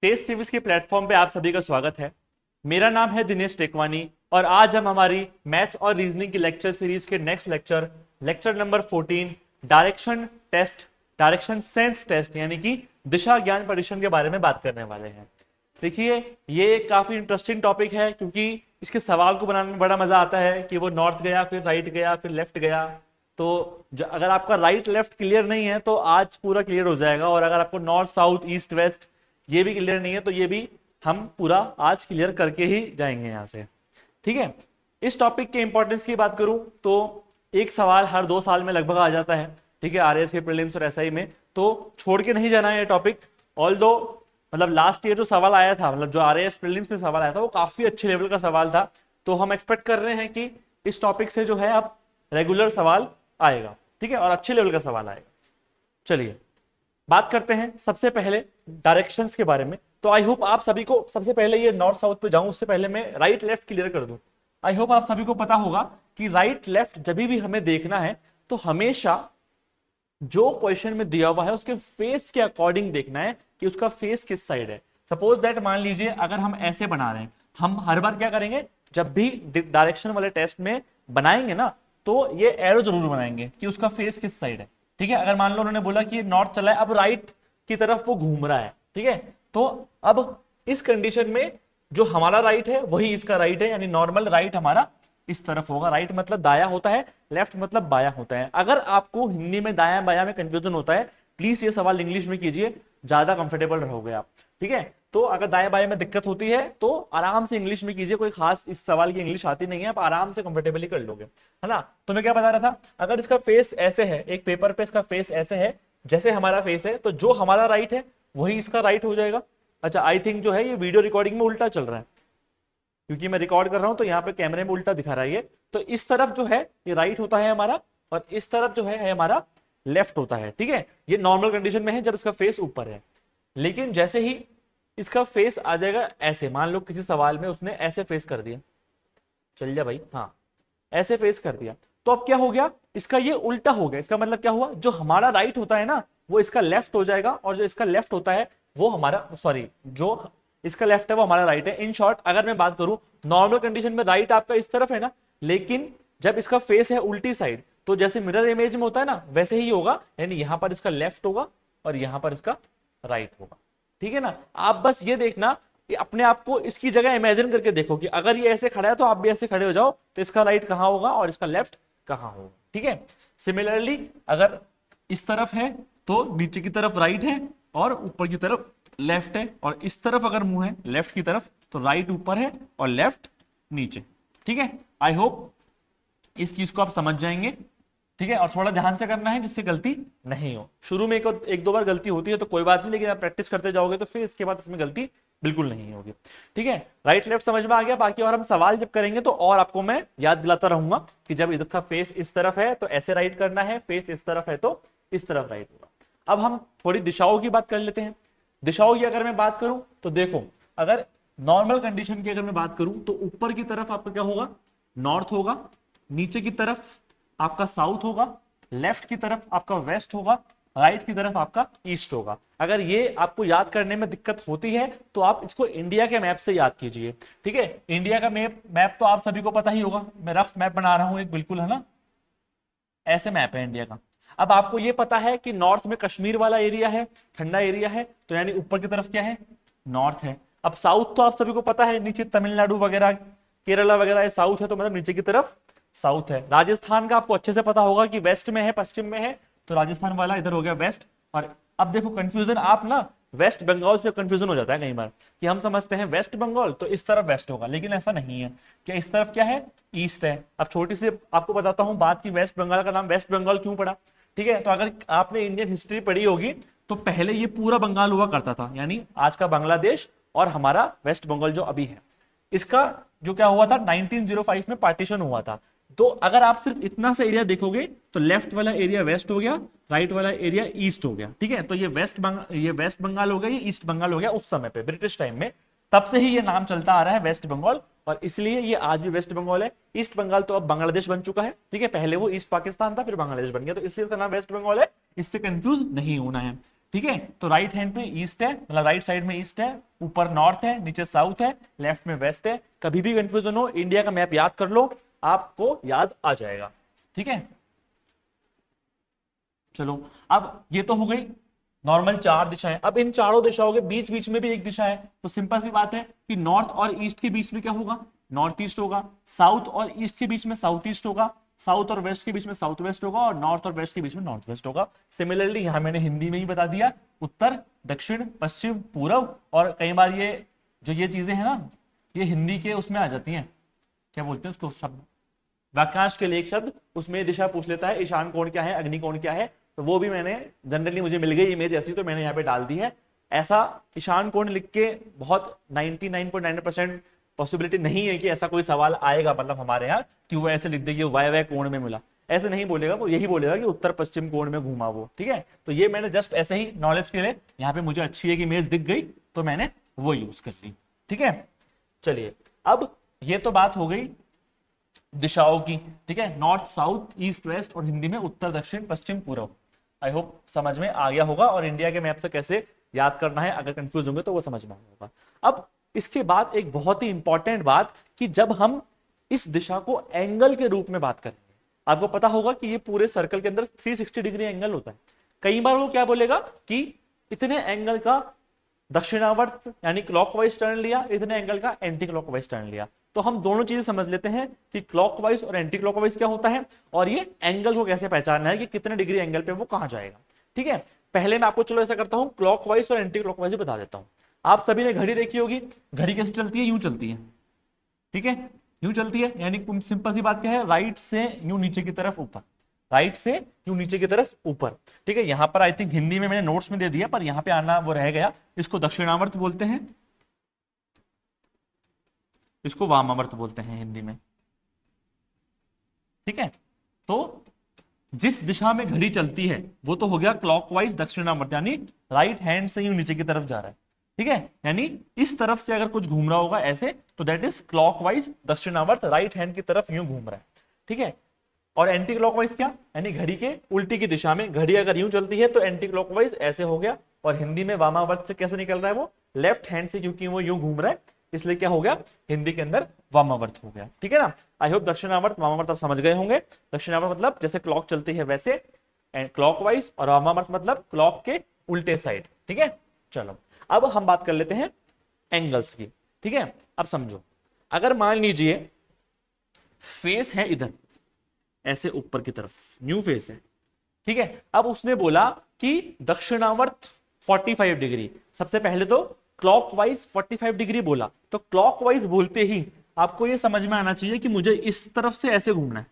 Test series के platform पे आप सभी का स्वागत है। मेरा नाम है दिनेश टेकवानी और आज हम हमारी मैथ्स और रीजनिंग की लेक्चर सीरीज के next lecture number 14 direction test, direction sense test यानी कि दिशा ज्ञान परीक्षण के बारे में बात करने वाले हैं। देखिए, ये काफी इंटरेस्टिंग टॉपिक है क्योंकि इसके सवाल को बनाने में बड़ा मजा आता है कि वो नॉर्थ गया, फिर राइट गया, फिर लेफ्ट गया। तो अगर आपका राइट लेफ्ट क्लियर नहीं है तो आज पूरा क्लियर हो जाएगा, और अगर आपको नॉर्थ साउथ ईस्ट वेस्ट ये भी क्लियर नहीं है तो ये भी हम पूरा आज क्लियर करके ही जाएंगे यहाँ से। ठीक है, इस टॉपिक के इंपॉर्टेंस की बात करूं तो एक सवाल हर 2 साल में लगभग आ जाता है। ठीक है, आरएएस के प्रीलिम्स और एसआई में, तो छोड़ के नहीं जाना है ये टॉपिक। ऑल दो मतलब लास्ट ईयर जो सवाल आया था, मतलब जो आरएएस प्रीलिम्स में सवाल आया था वो काफी अच्छे लेवल का सवाल था। तो हम एक्सपेक्ट कर रहे हैं कि इस टॉपिक से जो है अब रेगुलर सवाल आएगा। ठीक है, और अच्छे लेवल का सवाल आएगा। चलिए बात करते हैं सबसे पहले डायरेक्शंस के बारे में। तो आई होप आप सभी को, सबसे पहले ये नॉर्थ साउथ पे जाऊं उससे पहले मैं राइट लेफ्ट क्लियर कर दूं। आई होप आप सभी को पता होगा कि राइट लेफ्ट जब भी हमें देखना है तो हमेशा जो क्वेश्चन में दिया हुआ है उसके फेस के अकॉर्डिंग देखना है कि उसका फेस किस साइड है। सपोज दैट मान लीजिए अगर हम ऐसे बना रहे हैं, हम हर बार क्या करेंगे जब भी डायरेक्शन वाले टेस्ट में बनाएंगे ना तो ये एरो जरूर बनाएंगे कि उसका फेस किस साइड है। ठीक है, अगर मान लो उन्होंने बोला कि नॉर्थ चला है, अब राइट की तरफ वो घूम रहा है। ठीक है, तो अब इस कंडीशन में जो हमारा राइट है वही इसका राइट है, यानी नॉर्मल राइट हमारा इस तरफ होगा। राइट मतलब दाया होता है, लेफ्ट मतलब बाया होता है। अगर आपको हिंदी में दाया बाया में कंफ्यूजन होता है, प्लीज ये सवाल इंग्लिश में कीजिए, ज्यादा कंफर्टेबल रहोगे आप। ठीक है, तो अगर दाया बाया में दिक्कत होती है तो आराम से इंग्लिश में कीजिए, कोई खास इस सवाल की इंग्लिश आती नहीं है, आप आराम से कंफर्टेबली कर लोगे, है ना। तो मैं क्या बता रहा था, अगर इसका फेस ऐसे है, एक पेपर पे इसका फेस ऐसे है जैसे हमारा फेस है, तो जो हमारा राइट है वही इसका राइट हो जाएगा। अच्छा, आई थिंक जो है ये वीडियो रिकॉर्डिंग में उल्टा चल रहा है क्योंकि मैं रिकॉर्ड कर रहा हूं तो यहाँ पे कैमरे में उल्टा दिखा रहा है ये। तो इस तरफ जो है ये राइट होता है हमारा, और इस तरफ जो है हमारा लेफ्ट होता है। ठीक है, ये नॉर्मल कंडीशन में है जब इसका फेस ऊपर है। लेकिन जैसे ही इसका फेस आ जाएगा ऐसे, मान लो किसी सवाल में उसने ऐसे फेस कर दिया, चल जा भाई, हाँ ऐसे फेस कर दिया, तो अब क्या हो गया, इसका ये उल्टा हो गया। इसका मतलब क्या हुआ, जो हमारा राइट होता है ना वो इसका लेफ्ट हो जाएगा, और जो इसका लेफ्ट होता है वो हमारा, सॉरी जो इसका लेफ्ट है वो हमारा राइट है। इन शॉर्ट अगर मैं बात करूं, नॉर्मल कंडीशन में राइट आपका इस तरफ है ना, लेकिन जब इसका फेस है उल्टी साइड तो जैसे मिरर इमेज में होता है ना वैसे ही होगा, यानी यहां पर इसका लेफ्ट होगा और यहां पर इसका राइट होगा। ठीक है ना, आप बस ये देखना कि अपने आप को इसकी जगह इमेजिन करके देखो कि अगर ये ऐसे खड़ा है तो आप भी ऐसे खड़े हो जाओ, तो इसका राइट कहां होगा और इसका लेफ्ट कहां होगा। ठीक है, सिमिलरली अगर इस तरफ है तो नीचे की तरफ राइट है और ऊपर की तरफ लेफ्ट है, और इस तरफ अगर मुंह है लेफ्ट की तरफ तो राइट ऊपर है और लेफ्ट नीचे। ठीक है, आई होप इस चीज को आप समझ जाएंगे। ठीक है, और थोड़ा ध्यान से करना है जिससे गलती नहीं हो। शुरू में एक दो बार गलती होती है तो कोई बात नहीं, लेकिन आप प्रैक्टिस करते जाओगे तो फिर इसके बाद इसमें गलती बिल्कुल नहीं होगी। ठीक है, राइट लेफ्ट समझ में आ गया। बाकी और हम सवाल जब करेंगे तो और आपको मैं याद दिलाता रहूंगा कि जब इधर का फेस इस तरफ है तो ऐसे राइट करना है, फेस इस तरफ है तो इस तरफ राइट होगा। अब हम थोड़ी दिशाओं की बात कर लेते हैं। दिशाओं की अगर मैं बात करूं तो देखो, अगर नॉर्मल कंडीशन की अगर मैं बात करूं तो ऊपर की तरफ आपका क्या होगा, नॉर्थ होगा, नीचे की तरफ आपका साउथ होगा, लेफ्ट की तरफ आपका वेस्ट होगा, राइट की तरफ आपका ईस्ट होगा। अगर ये आपको याद करने में दिक्कत होती है तो आप इसको इंडिया के मैप से याद कीजिए। ठीक है, इंडिया का मैप तो आप सभी को पता ही होगा, मैं रफ मैप बना रहा हूं एक, बिल्कुल, है ना, ऐसे मैप है इंडिया का। अब आपको ये पता है कि नॉर्थ में कश्मीर वाला एरिया है, ठंडा एरिया है, तो यानी ऊपर की तरफ क्या है, नॉर्थ है। अब साउथ तो आप सभी को पता है, नीचे तमिलनाडु वगैरह केरला वगैरह साउथ है, तो मतलब नीचे की तरफ साउथ है। राजस्थान का आपको अच्छे से पता होगा कि वेस्ट में है, पश्चिम में है, तो राजस्थान वाला इधर हो गया वेस्ट। और अब देखो कंफ्यूजन, आप ना वेस्ट बंगाल से कंफ्यूजन हो जाता है कई बार कि हम समझते हैं वेस्ट बंगाल तो इस तरफ वेस्ट होगा, लेकिन ऐसा नहीं है। क्या इस तरफ क्या है, ईस्ट है। अब छोटी सी आपको बताता हूं बात की वेस्ट बंगाल का नाम वेस्ट बंगाल क्यों पड़ा। ठीक है, तो अगर आपने इंडियन हिस्ट्री पढ़ी होगी तो पहले ये पूरा बंगाल हुआ करता था, यानी आज का बांग्लादेश और हमारा वेस्ट बंगाल जो अभी है, इसका जो क्या हुआ था 1905 में पार्टीशन हुआ था। तो अगर आप सिर्फ इतना सा एरिया देखोगे तो लेफ्ट वाला एरिया वेस्ट हो गया, राइट वाला एरिया ईस्ट हो गया। ठीक है, तो ये वेस्ट बंगाल हो गया, ये ईस्ट बंगाल हो गया उस समय पे ब्रिटिश टाइम में। तब से ही ये नाम चलता आ रहा है वेस्ट बंगाल, और इसलिए ये आज भी वेस्ट बंगाल है। ईस्ट बंगाल तो अब बांग्लादेश बन चुका है। ठीक है, पहले वो ईस्ट पाकिस्तान था, फिर बांग्लादेश बन गया, तो इसलिए इसका नाम वेस्ट बंगाल है, इससे कंफ्यूज नहीं होना है। ठीक है, तो राइट हैंड पे ईस्ट है, मतलब राइट साइड में ईस्ट है, ऊपर नॉर्थ है, नीचे साउथ है, लेफ्ट में वेस्ट है। कभी भी कंफ्यूजन हो, इंडिया का मैप याद कर लो, आपको याद आ जाएगा। ठीक है, चलो अब ये तो हो गई नॉर्मल चार दिशाएं। अब इन चारों दिशाओं के बीच बीच में भी एक दिशा है, तो सिंपल सी बात है कि नॉर्थ और ईस्ट के बीच में क्या होगा, नॉर्थ ईस्ट होगा। साउथ और ईस्ट के बीच में साउथ ईस्ट होगा। साउथ और वेस्ट के बीच में साउथ वेस्ट होगा, और नॉर्थ और वेस्ट के बीच में नॉर्थ वेस्ट होगा। सिमिलरली यहां मैंने हिंदी में ही बता दिया, उत्तर, दक्षिण, पश्चिम, पूर्व। और कई बार ये जो ये चीजें हैं ना, ये हिंदी के उसमें आ जाती हैं, क्या बोलते हैं उसको, शब्द वाक्यांश के लिए एक शब्द, उसमें दिशा पूछ लेता है, ईशान कोण क्या है, अग्नि कोण क्या है, तो वो भी मैंने जनरली मुझे मिल गई इमेज ऐसी, तो मैंने यहाँ पे डाल दी है। ऐसा ईशान कोण लिख के बहुत 99.9% पॉसिबिलिटी नहीं है कि ऐसा कोई सवाल आएगा, मतलब हमारे यहाँ कि वो ऐसे लिख देगी वाय वाय कोण में मिला, ऐसे नहीं बोलेगा वो, यही बोलेगा कि उत्तर पश्चिम कोण में घूमा वो। ठीक है, तो ये मैंने जस्ट ऐसे ही नॉलेज के लिए, यहाँ पे मुझे अच्छी एक इमेज दिख गई तो मैंने वो यूज कर ली। ठीक है, चलिए अब ये तो बात हो गई दिशाओं की। ठीक है, नॉर्थ, साउथ, ईस्ट, वेस्ट, और हिंदी में उत्तर, दक्षिण, पश्चिम, पूर्व। आई होप समझ में आ गया होगा, और इंडिया के मैप से कैसे याद करना है, अगर कंफ्यूज होंगे तो वो समझ में आया होगा। अब इसके बाद एक बहुत ही इंपॉर्टेंट बात, कि जब हम इस दिशा को एंगल के रूप में बात करेंगे, आपको पता होगा कि ये पूरे सर्कल के अंदर 360 डिग्री एंगल होता है। कई बार वो क्या बोलेगा कि इतने एंगल का दक्षिणावर्त यानी क्लॉकवाइज टर्न लिया, इतने एंगल का एंटी क्लॉकवाइज टर्न लिया। तो हम दोनों चीजें समझ लेते हैं कि क्लॉकवाइज और एंटी क्लॉकवाइज क्या होता है, और ये एंगल को कैसे पहचानना है कि कितने डिग्री एंगल पे वो कहां जाएगा। ठीक है, पहले मैं आपको चलो ऐसा करता हूं, क्लॉकवाइज और एंटी क्लॉकवाइज बता देता हूं। आप सभी ने घड़ी देखी होगी, घड़ी कैसे चलती है, यूं चलती है। ठीक है, यूं चलती है, यानी सिंपल सी बात क्या है, राइट से यूं नीचे की तरफ ऊपर, राइट से यूं नीचे की तरफ ऊपर। ठीक है, यहां पर आई थिंक हिंदी में मैंने नोट्स में दे दिया, पर यहां पे आना वो रह गया। इसको दक्षिणावर्त बोलते हैं, इसको वामावर्त बोलते हैं हिंदी में। ठीक है, तो जिस दिशा में घड़ी चलती है वो तो हो गया क्लॉकवाइज दक्षिणावर्त, यानी राइट हैंड से यूं नीचे की तरफ जा रहा है। ठीक है, यानी इस तरफ से अगर कुछ घूम रहा होगा ऐसे, तो दैट इज क्लॉकवाइज दक्षिणावर्त, राइट हैंड की तरफ यूं घूम रहा है। ठीक है, और एंटी क्लॉकवाइज क्या, यानी घड़ी के उल्टी की दिशा में, घड़ी अगर यूं चलती है तो एंटी क्लॉकवाइज ऐसे हो गया, और हिंदी में वामावर्त से कैसे निकल रहा है वो, लेफ्ट हैंड से, क्योंकि वो यूं घूम रहा है इसलिए क्या हो गया, हिंदी के अंदर वामावर्त हो गया। ठीक है ना, आई होप दक्षिणावर्त वामावर्त आप समझ गए होंगे। दक्षिणावर्त मतलब जैसे क्लॉक चलती है वैसे क्लॉकवाइज, और वामावर्त मतलब क्लॉक के उल्टे साइड। ठीक है, चलो अब हम बात कर लेते हैं एंगल्स की। ठीक है, अब समझो, अगर मान लीजिए फेस है इधर ऐसे ऊपर की तरफ, न्यू फेस है। ठीक है, अब उसने बोला कि दक्षिणावर्त 45 डिग्री, सबसे पहले तो क्लॉकवाइज 45 डिग्री बोला, तो क्लॉकवाइज बोलते ही आपको ये समझ में आना चाहिए कि मुझे इस तरफ से ऐसे घूमना है।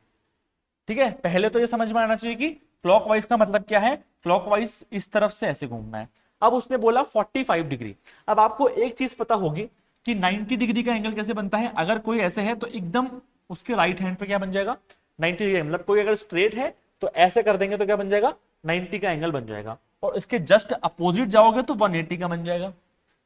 ठीक है, पहले तो ये समझ में आना चाहिए कि क्लॉकवाइज का मतलब क्या है, क्लॉकवाइज इस तरफ से ऐसे घूमना है। अब उसने बोला 45 डिग्री। अब आपको एक चीज पता होगी कि 90 डिग्री का एंगल कैसे बनता है, अगर कोई ऐसे है तो एकदम उसके राइट हैंड पे क्या बन जाएगा, 90 डिग्री। मतलब कोई अगर स्ट्रेट है तो ऐसे कर देंगे तो क्या बन जाएगा, 90 का एंगल बन जाएगा, और इसके जस्ट अपोजिट जाओगे तो 180 का बन जाएगा।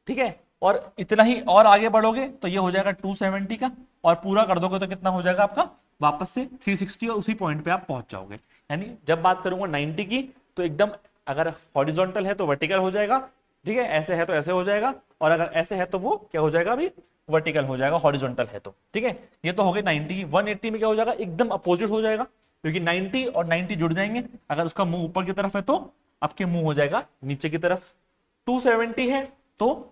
ठीक है, और इतना ही और आगे बढ़ोगे तो ये हो जाएगा 270 का, और पूरा कर दोगे तो कितना हो जाएगा आपका, वापस से 360, और उसी पॉइंट पे आप पहुंच जाओगे। यानी जब बात करूंगा 90 की तो एकदम, अगर हॉरिजॉन्टल है तो वर्टिकल हो जाएगा। ठीक है, ऐसे है तो ऐसे हो जाएगा, और अगर ऐसे है तो वो क्या हो जाएगा, अभी वर्टिकल हो जाएगा, हॉरिजॉन्टल है तो। ठीक है, ये तो हो गई 90 की। 180 में क्या हो जाएगा, एकदम अपोजिट हो जाएगा, क्योंकि 90 और 90 जुड़ जाएंगे। अगर उसका मुंह ऊपर की तरफ है तो आपके मुंह हो जाएगा नीचे की तरफ। 270 है तो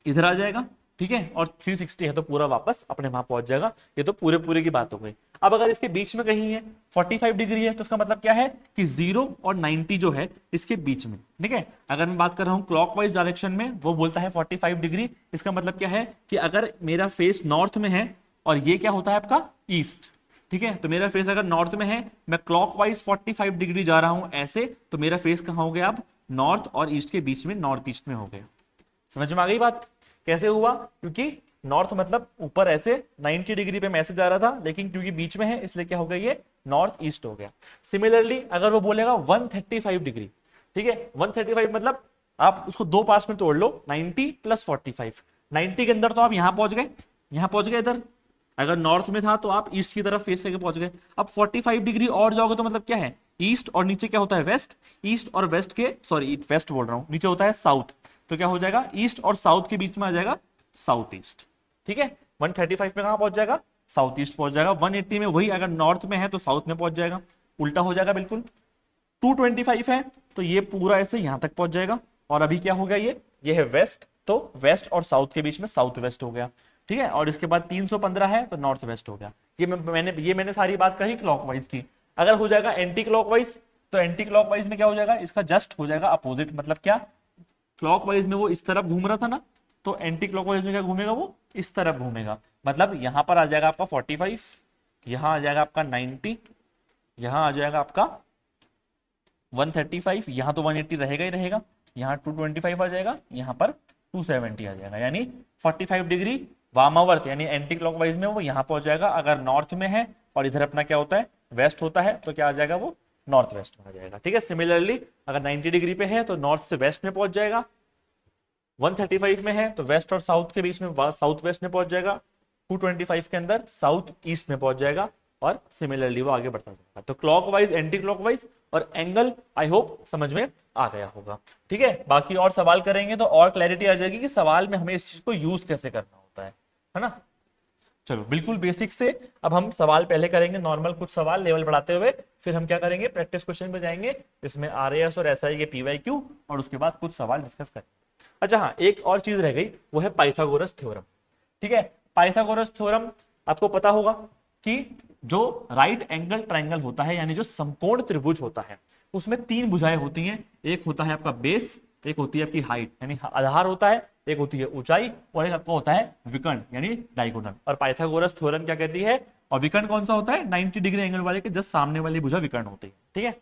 इधर आ जाएगा। ठीक है, और 360 है तो पूरा वापस अपने वहां पहुंच जाएगा। ये तो पूरे पूरे की बात हो गई। अब अगर इसके बीच में कहीं है 45 डिग्री है, तो इसका मतलब क्या है कि 0 और 90 जो है इसके बीच में। ठीक है, अगर मैं बात कर रहा हूं क्लॉकवाइज डायरेक्शन में, वो बोलता है 45 डिग्री। इसका मतलब क्या है कि अगर मेरा फेस नॉर्थ में है और ये क्या होता है आपका ईस्ट। ठीक है, तो मेरा फेस अगर नॉर्थ में है, मैं क्लॉकवाइज 45 डिग्री जा रहा हूं ऐसे, तो मेरा फेस कहां हो गया, अब नॉर्थ और ईस्ट के बीच में, नॉर्थ ईस्ट में हो गया। समझ में आ गई बात, कैसे हुआ, क्योंकि नॉर्थ मतलब ऊपर ऐसे 90 डिग्री पे मैसेज आ रहा था, लेकिन क्योंकि बीच में है इसलिए क्या हो गया, ये नॉर्थ ईस्ट हो गया। सिमिलरली अगर वो बोलेगा 135 डिग्री, ठीक है, 135 मतलब आप उसको दो पार्ट्स में तोड़ लो, 90 प्लस 45। 90 के अंदर तो आप यहां पहुंच गए, यहां पहुंच गए इधर, अगर नॉर्थ में था तो आप ईस्ट की तरफ फेस करके पहुंच गए। अब 45 डिग्री और जाओगे तो मतलब क्या है, ईस्ट और नीचे क्या होता है वेस्ट, ईस्ट और वेस्ट के सॉरी वेस्ट बोल रहा हूं, नीचे होता है साउथ, तो क्या हो जाएगा ईस्ट और साउथ के बीच में आ जाएगा साउथ ईस्ट। ठीक है, 135 में कहां पहुंच जाएगा, साउथ ईस्ट पहुंच जाएगा। 180 में वही अगर नॉर्थ में है तो साउथ में पहुंच जाएगा, उल्टा हो जाएगा बिल्कुल। 225 है तो ये पूरा ऐसे यहां तक पहुंच जाएगा, और अभी क्या हो गया ये है वेस्ट, तो वेस्ट और साउथ के बीच में साउथ वेस्ट हो गया। ठीक है, और इसके बाद 315 है तो नॉर्थ वेस्ट हो गया। मैंने सारी बात कही क्लॉकवाइज की। अगर हो जाएगा एंटी क्लॉकवाइज, तो एंटी क्लॉकवाइज में क्या हो जाएगा, इसका जस्ट हो जाएगा अपोजिट। मतलब क्या, क्लॉकवाइज में वो इस तरफ घूम रहा था ना, तो एंटी क्लॉकवाइज में क्या घूमेगा, वो इस तरफ घूमेगा। मतलब यहां पर आ जाएगा आपका 45, यहां आ जाएगा आपका 90, यहां आ जाएगा आपका 135, यहां तो 180 रहेगा ही रहेगा, यहां 225 आ जाएगा, यहां पर 270 आ जाएगा, यानी 45 डिग्री वामावर्त यानी एंटी क्लॉकवाइज में वो यहां पहुंच जाएगा। अगर नॉर्थ में है और इधर अपना क्या होता है वेस्ट होता है, तो क्या आ जाएगा, वो नॉर्थ वेस्ट में आ जाएगा। ठीक है, सिमिलरली अगर 90 डिग्री पे है तो नॉर्थ से वेस्ट में पहुंच जाएगा, 135 में है तो वेस्ट और साउथ के बीच में साउथ वेस्ट में पहुंच जाएगा, 225 के अंदर साउथ ईस्ट में पहुंच जाएगा, और सिमिलरली वो आगे बढ़ता जाएगा। तो क्लॉकवाइज, एंटी क्लॉकवाइज और एंगल आई होप समझ में आ गया होगा। ठीक है, बाकी और सवाल करेंगे तो और क्लैरिटी आ जाएगी कि सवाल में हमें इस चीज को यूज कैसे करना होता है ना। चलो बिल्कुल बेसिक से अब हम सवाल पहले करेंगे, नॉर्मल कुछ सवाल लेवल बढ़ाते हुए, फिर हम क्या करेंगे प्रैक्टिस क्वेश्चन पे जाएंगे, इसमें आरएएस और एसआई के पीवाईक्यू, और उसके बाद कुछ सवाल डिस्कस करेंगे। अच्छा हाँ, एक और चीज रह गई, वो है पाइथागोरस थ्योरम। ठीक है, पाइथागोरस थ्योरम आपको पता होगा कि जो राइट एंगल ट्राइंगल होता है, यानी जो समकोण त्रिभुज होता है, उसमें 3 भुजाएं होती हैं। एक होता है आपका बेस, एक होती है आपकी हाइट यानी आधार होता है, एक होती है ऊंचाई, और एक आपका होता है विकर्ण यानी डायगोनल। और पाइथागोरस थ्योरम क्या कहती है, और विकर्ण कौन सा होता है, 90 डिग्री एंगल वाले के जस्ट सामने वाली भुजा विकर्ण होती है। ठीक है,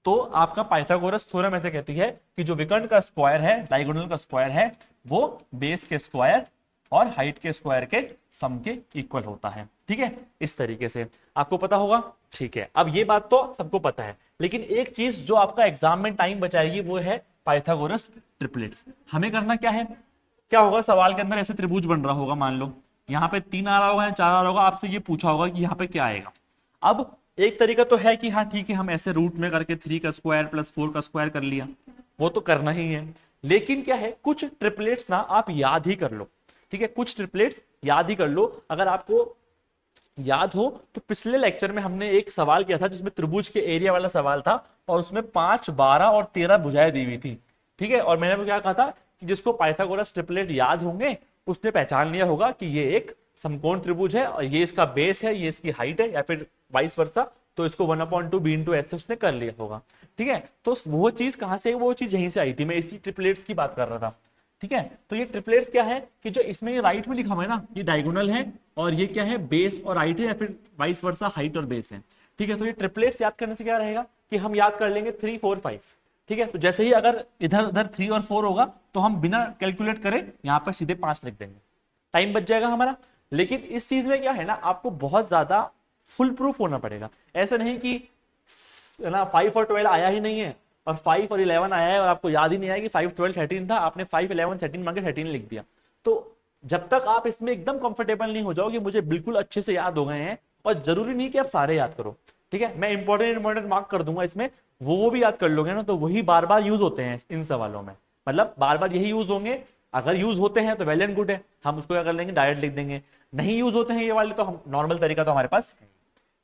तो आपका पाइथागोरस थ्योरम ऐसे कहती है कि जो विकर्ण का स्क्वायर है, डायगोनल का स्क्वायर है, वो बेस के स्क्वायर और हाइट के स्क्वायर के सम के इक्वल होता है। ठीक है, इस तरीके से आपको पता होगा। ठीक है, अब ये बात तो सबको पता है, लेकिन एक चीज जो आपका एग्जाम में टाइम बचाएगी वो है पाइथागोरस ट्रिपलेट्स। हमें करना क्या है, क्या होगा, सवाल के अंदर ऐसे त्रिभुज बन रहा होगा, मान लो यहाँ पे 3 आ रहा होगा या 4 आ रहा होगा, आपसे ये पूछा होगा कि यहाँ पे क्या आएगा। अब एक तरीका तो है कि हाँ ठीक है, हम ऐसे रूट में करके 3 का स्क्वायर प्लस 4 का स्क्वायर कर लिया, वो तो करना ही है। लेकिन क्या है, कुछ ट्रिपलेट्स ना आप याद ही कर लो। ठीक है, कुछ ट्रिपलेट्स याद ही कर लो। अगर आपको याद हो तो पिछले लेक्चर में हमने एक सवाल किया था जिसमें त्रिभुज के एरिया वाला सवाल था, और उसमें 5, 12 और 13 भुजाएं दी हुई थी। ठीक है, और मैंने वो क्या कहा था कि जिसको पाइथागोरस ट्रिपलेट याद होंगे उसने पहचान लिया होगा कि ये एक समकोण त्रिभुज है, और ये इसका बेस है, ये इसकी हाइट है, या फिर वाइस वर्सा, तो इसको 1/2 b ऐसे उसने कर लिया होगा। ठीक है, तो वो चीज कहां से, वो चीज यहीं से आई थी, मैं इसी ट्रिपलेट्स की बात कर रहा था। ठीक है, तो ये ट्रिपलेट्स क्या है कि जो इसमें ये राइट में लिखा हुआ है ना, ये डायगोनल है, और ये क्या है, बेस और हाइट है, या फिर वाइस वर्सा हाइट और बेस है। ठीक है, तो ये ट्रिपलेट्स याद करने से क्या रहेगा कि हम याद कर लेंगे 3, 4, 5। ठीक है, तो जैसे ही अगर इधर उधर 3 और 4 होगा तो हम बिना कैलकुलेट करे यहाँ पर सीधे 5 लिख देंगे, टाइम बच जाएगा हमारा। लेकिन इस चीज में क्या है ना, आपको बहुत ज्यादा फुल प्रूफ होना पड़ेगा। ऐसा नहीं कि ना 5 और 12 आया ही नहीं है, और 5 और 11 आया है और आपको याद ही नहीं आया कि 5, 12, 13 था, आपने 5, 11, 13 मांगे 13 लिख दिया। तो जब तक आप इसमें एकदम कंफर्टेबल नहीं हो जाओगे, मुझे बिल्कुल अच्छे से याद हो गए हैं, और जरूरी नहीं कि आप सारे याद करो। ठीक है, मैं इंपॉर्टेंट मार्क कर दूंगा इसमें, वो भी याद कर लोगे ना, तो वही बार बार यूज होते हैं इन सवालों में। मतलब बार बार यही यूज होंगे, अगर यूज होते हैं तो वेल एंड गुड है, हम उसको क्या कर लेंगे, डायरेक्ट लिख देंगे। नहीं यूज होते हैं ये वाले, तो हम नॉर्मल तरीका तो हमारे पास है।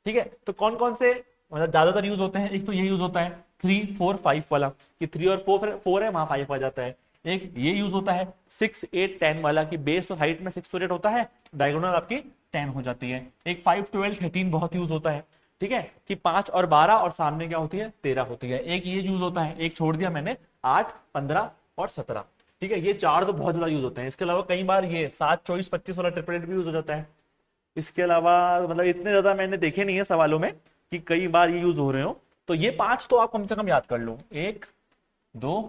ठीक है, तो कौन कौन से मतलब ज्यादातर यूज होते हैं, एक तो ये यूज होता है 3, 4, 5 वाला, कि 3 और 4 है, वहां 5 आ जाता है। एक ये यूज होता है 6, 8, 10 वाला, कि बेस और हाइट में 6 और 8 होता है, डायगोनल आपकी 10 हो जाती है। एक 5, 12, 13 बहुत यूज होता है। ठीक है, कि 5 और 12 और सामने क्या होती है, 13 होती है। एक ये यूज होता है, एक छोड़ दिया मैंने, 8, 15 और 17। ठीक है, ये 4 तो बहुत ज्यादा यूज होते हैं। इसके अलावा कई बार ये 7, 24, 25 वाला ट्रिपलेट भी यूज हो जाता है। इसके अलावा मतलब इतने ज्यादा मैंने देखे नहीं है सवालों में कि कई बार ये यूज हो रहे हो। तो ये 5 तो आप कम से कम याद कर लो, 1, 2,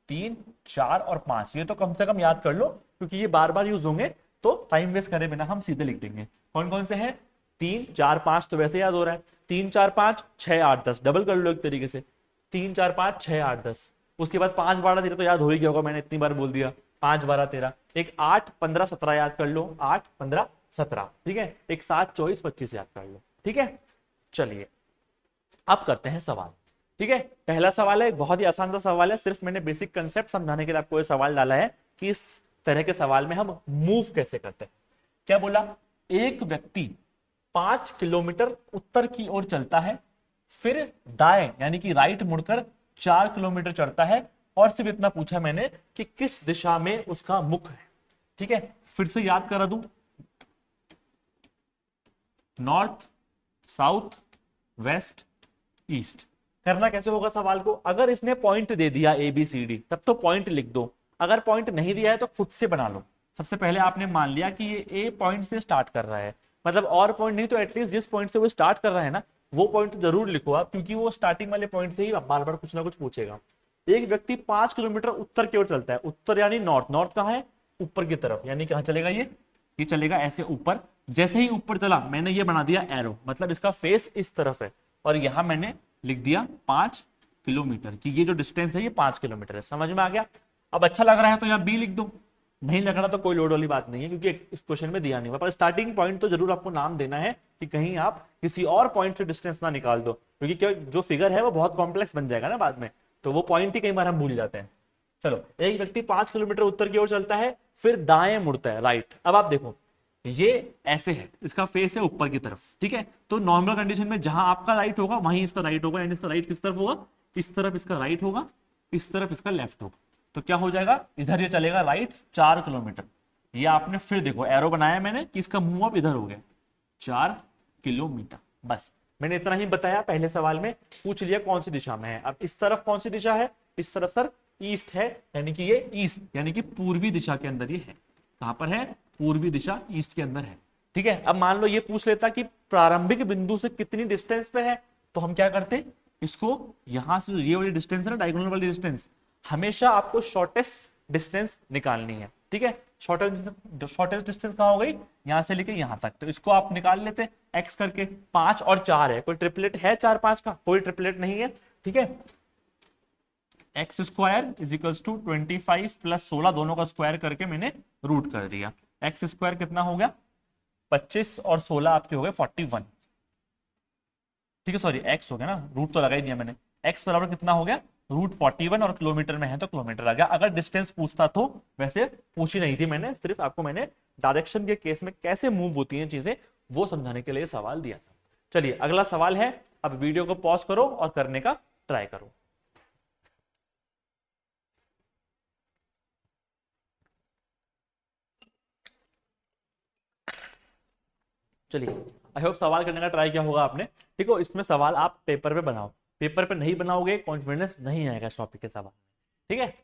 3, 4 और 5, ये तो कम से कम याद कर लो, क्योंकि ये बार बार यूज होंगे। तो टाइम वेस्ट करे बिना हम सीधे लिख देंगे। कौन कौन से हैं, 3, 4, 5 तो वैसे याद हो रहा है, 3, 4, 5, 6, 8, 10, डबल कर लो एक तरीके से, 3, 4, 5, 6, 8, 10। उसके बाद 5, 12, 13 तो याद हो ही गया होगा, मैंने इतनी बार बोल दिया, 5, 12, 13। एक 8, 15, 17 याद कर लो, 8, 15, 17। ठीक है, एक 7, 24, 25 याद कर लो। ठीक है, चलिए अब करते हैं सवाल। ठीक है, पहला सवाल है, बहुत ही आसान सा सवाल है, सिर्फ मैंने बेसिक कंसेप्ट समझाने के लिए आपको ये सवाल डाला है कि इस तरह के सवाल में हम मूव कैसे करते हैं। क्या बोला, एक व्यक्ति 5 किलोमीटर उत्तर की ओर चलता है, फिर दाएं यानी कि राइट मुड़कर 4 किलोमीटर चढ़ता है, और सिर्फ इतना पूछा मैंने कि किस दिशा में उसका मुख है। ठीक है, फिर से याद करा दूं, नॉर्थ, साउथ, वेस्ट, ईस्ट। करना कैसे होगा सवाल को, अगर इसने पॉइंट दे दिया ए बी सी डी तब तो पॉइंट लिख दो, अगर पॉइंट नहीं दिया है तो खुद से बना लो। सबसे पहले आपने मान लिया कि ये ए पॉइंट से स्टार्ट कर रहा है, मतलब और पॉइंट नहीं तो एटलीस्ट जिस पॉइंट से वो स्टार्ट कर रहा है ना वो पॉइंट जरूर लिखो आप, क्योंकि वो स्टार्टिंग वाले पॉइंट से ही बार बार कुछ ना कुछ पूछेगा। एक व्यक्ति 5 किलोमीटर उत्तर की ओर चलता है, उत्तर यानी नॉर्थ, नॉर्थ कहाँ है, ऊपर की तरफ, यानी कहाँ चलेगा ये चलेगा ऐसे ऊपर। जैसे ही ऊपर चला मैंने ये बना दिया एरो, मतलब इसका फेस इस तरफ है, और यहां मैंने लिख दिया 5 किलोमीटर की ये जो डिस्टेंस है ये 5 किलोमीटर है। समझ में आ गया। अब अच्छा लग रहा है तो यहाँ बी लिख दो, नहीं लग रहा तो कोई लोड वाली बात नहीं है, क्योंकि इस क्वेश्चन में दिया नहीं हुआ, पर स्टार्टिंग पॉइंट तो जरूर आपको नाम देना है कि कहीं आप किसी और पॉइंट से डिस्टेंस ना निकाल दो, क्योंकि क्या जो फिगर है वो बहुत कॉम्प्लेक्स बन जाएगा ना बाद में, तो वो पॉइंट ही कई बार हम भूल जाते हैं। चलो, एक व्यक्ति 5 किलोमीटर उत्तर की ओर चलता है, फिर दाएं मुड़ता है, राइट। अब आप देखो ये ऐसे है, इसका फेस है ऊपर की तरफ। ठीक है, तो नॉर्मल कंडीशन में जहां आपका राइट होगा वहीं इसका राइट होगा, यानी इसका राइट किस तरफ होगा, इस तरफ इसका राइट होगा, इस तरफ इसका लेफ्ट होगा। तो क्या हो जाएगा, इधर ये चलेगा राइट 4 किलोमीटर। ये आपने फिर देखो एरो बनाया मैंने कि इसका मूव अप इधर हो गया 4 किलोमीटर। बस मैंने इतना ही बताया, पहले सवाल में पूछ लिया कौन सी दिशा में है। अब इस तरफ कौन सी दिशा है, इस तरफ सर ईस्ट है, यानी कि ये ईस्ट यानी कि पूर्वी दिशा के अंदर ये है। कहां पर है, पूर्वी दिशा, ईस्ट के अंदर है। ठीक है, अब मान लो ये पूछ लेता कि प्रारंभिक बिंदु से कितनी डिस्टेंस पे है, तो हम क्या करते, इसको यहां से ये वाली डिस्टेंस है ना, डायगोनल वाली डिस्टेंस, हमेशा आपको शॉर्टेस्ट डिस्टेंस निकालनी है। ठीक है, शॉर्टेस्ट डिस्टेंस कहां हो गई, यहां से लेके यहां तक, तो इसको आप निकाल लेते एक्स करके। 5 और 4 है, कोई ट्रिपलेट है 4 5 का, कोई ट्रिपलेट नहीं है। ठीक है, X square is equals to 25 plus 16 दोनों का स्क्वायर करके मैंने रूट कर दिया। एक्स स्क्वायर कितना हो गया, 25 और 16 आपके हो गए 41। ठीक है, सॉरी एक्स हो गया ना, रूट तो लगा ही दिया मैंने। एक्स बराबर कितना हो गया, रूट 41, और किलोमीटर में है तो किलोमीटर आ गया। अगर डिस्टेंस पूछता तो वैसे पूछी नहीं थी मैंने, सिर्फ आपको मैंने डायरेक्शन के केस में कैसे मूव होती हैं चीजें वो समझाने के लिए सवाल दिया था। चलिए अगला सवाल है, अब वीडियो को पॉज करो और करने का ट्राई करो। चलिए, आई होप सवाल करने का ट्राई किया होगा आपने। ठीक है, इसमें सवाल आप पेपर पे बनाओ, पेपर पे नहीं बनाओगे कॉन्फिडेंस नहीं आएगा इस टॉपिक के सवाल। ठीक है,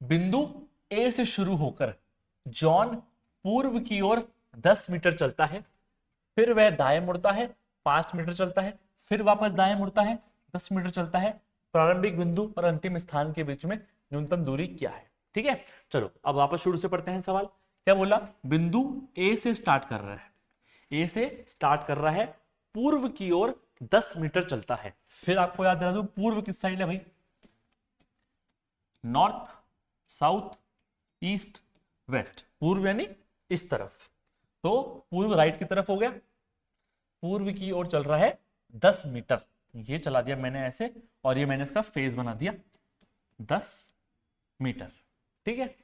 बिंदु ए से शुरू होकर जॉन पूर्व की ओर 10 मीटर चलता है, फिर वह दाएं मुड़ता है, 5 मीटर चलता है, फिर वापस दाएं मुड़ता है, 10 मीटर चलता है। प्रारंभिक बिंदु और अंतिम स्थान के बीच में न्यूनतम दूरी क्या है। ठीक है, चलो अब वापस शुरू से पढ़ते हैं सवाल। क्या बोला, बिंदु ए से स्टार्ट कर रहा है, ए से स्टार्ट कर रहा है, पूर्व की ओर 10 मीटर चलता है। फिर आपको याद दिला दूं पूर्व किस साइड है भाई, नॉर्थ, साउथ, ईस्ट, वेस्ट। पूर्व यानी इस तरफ, तो पूर्व राइट की तरफ हो गया, पूर्व की ओर चल रहा है 10 मीटर, ये चला दिया मैंने ऐसे, और ये मैंने इसका फेस बना दिया 10 मीटर। ठीक है,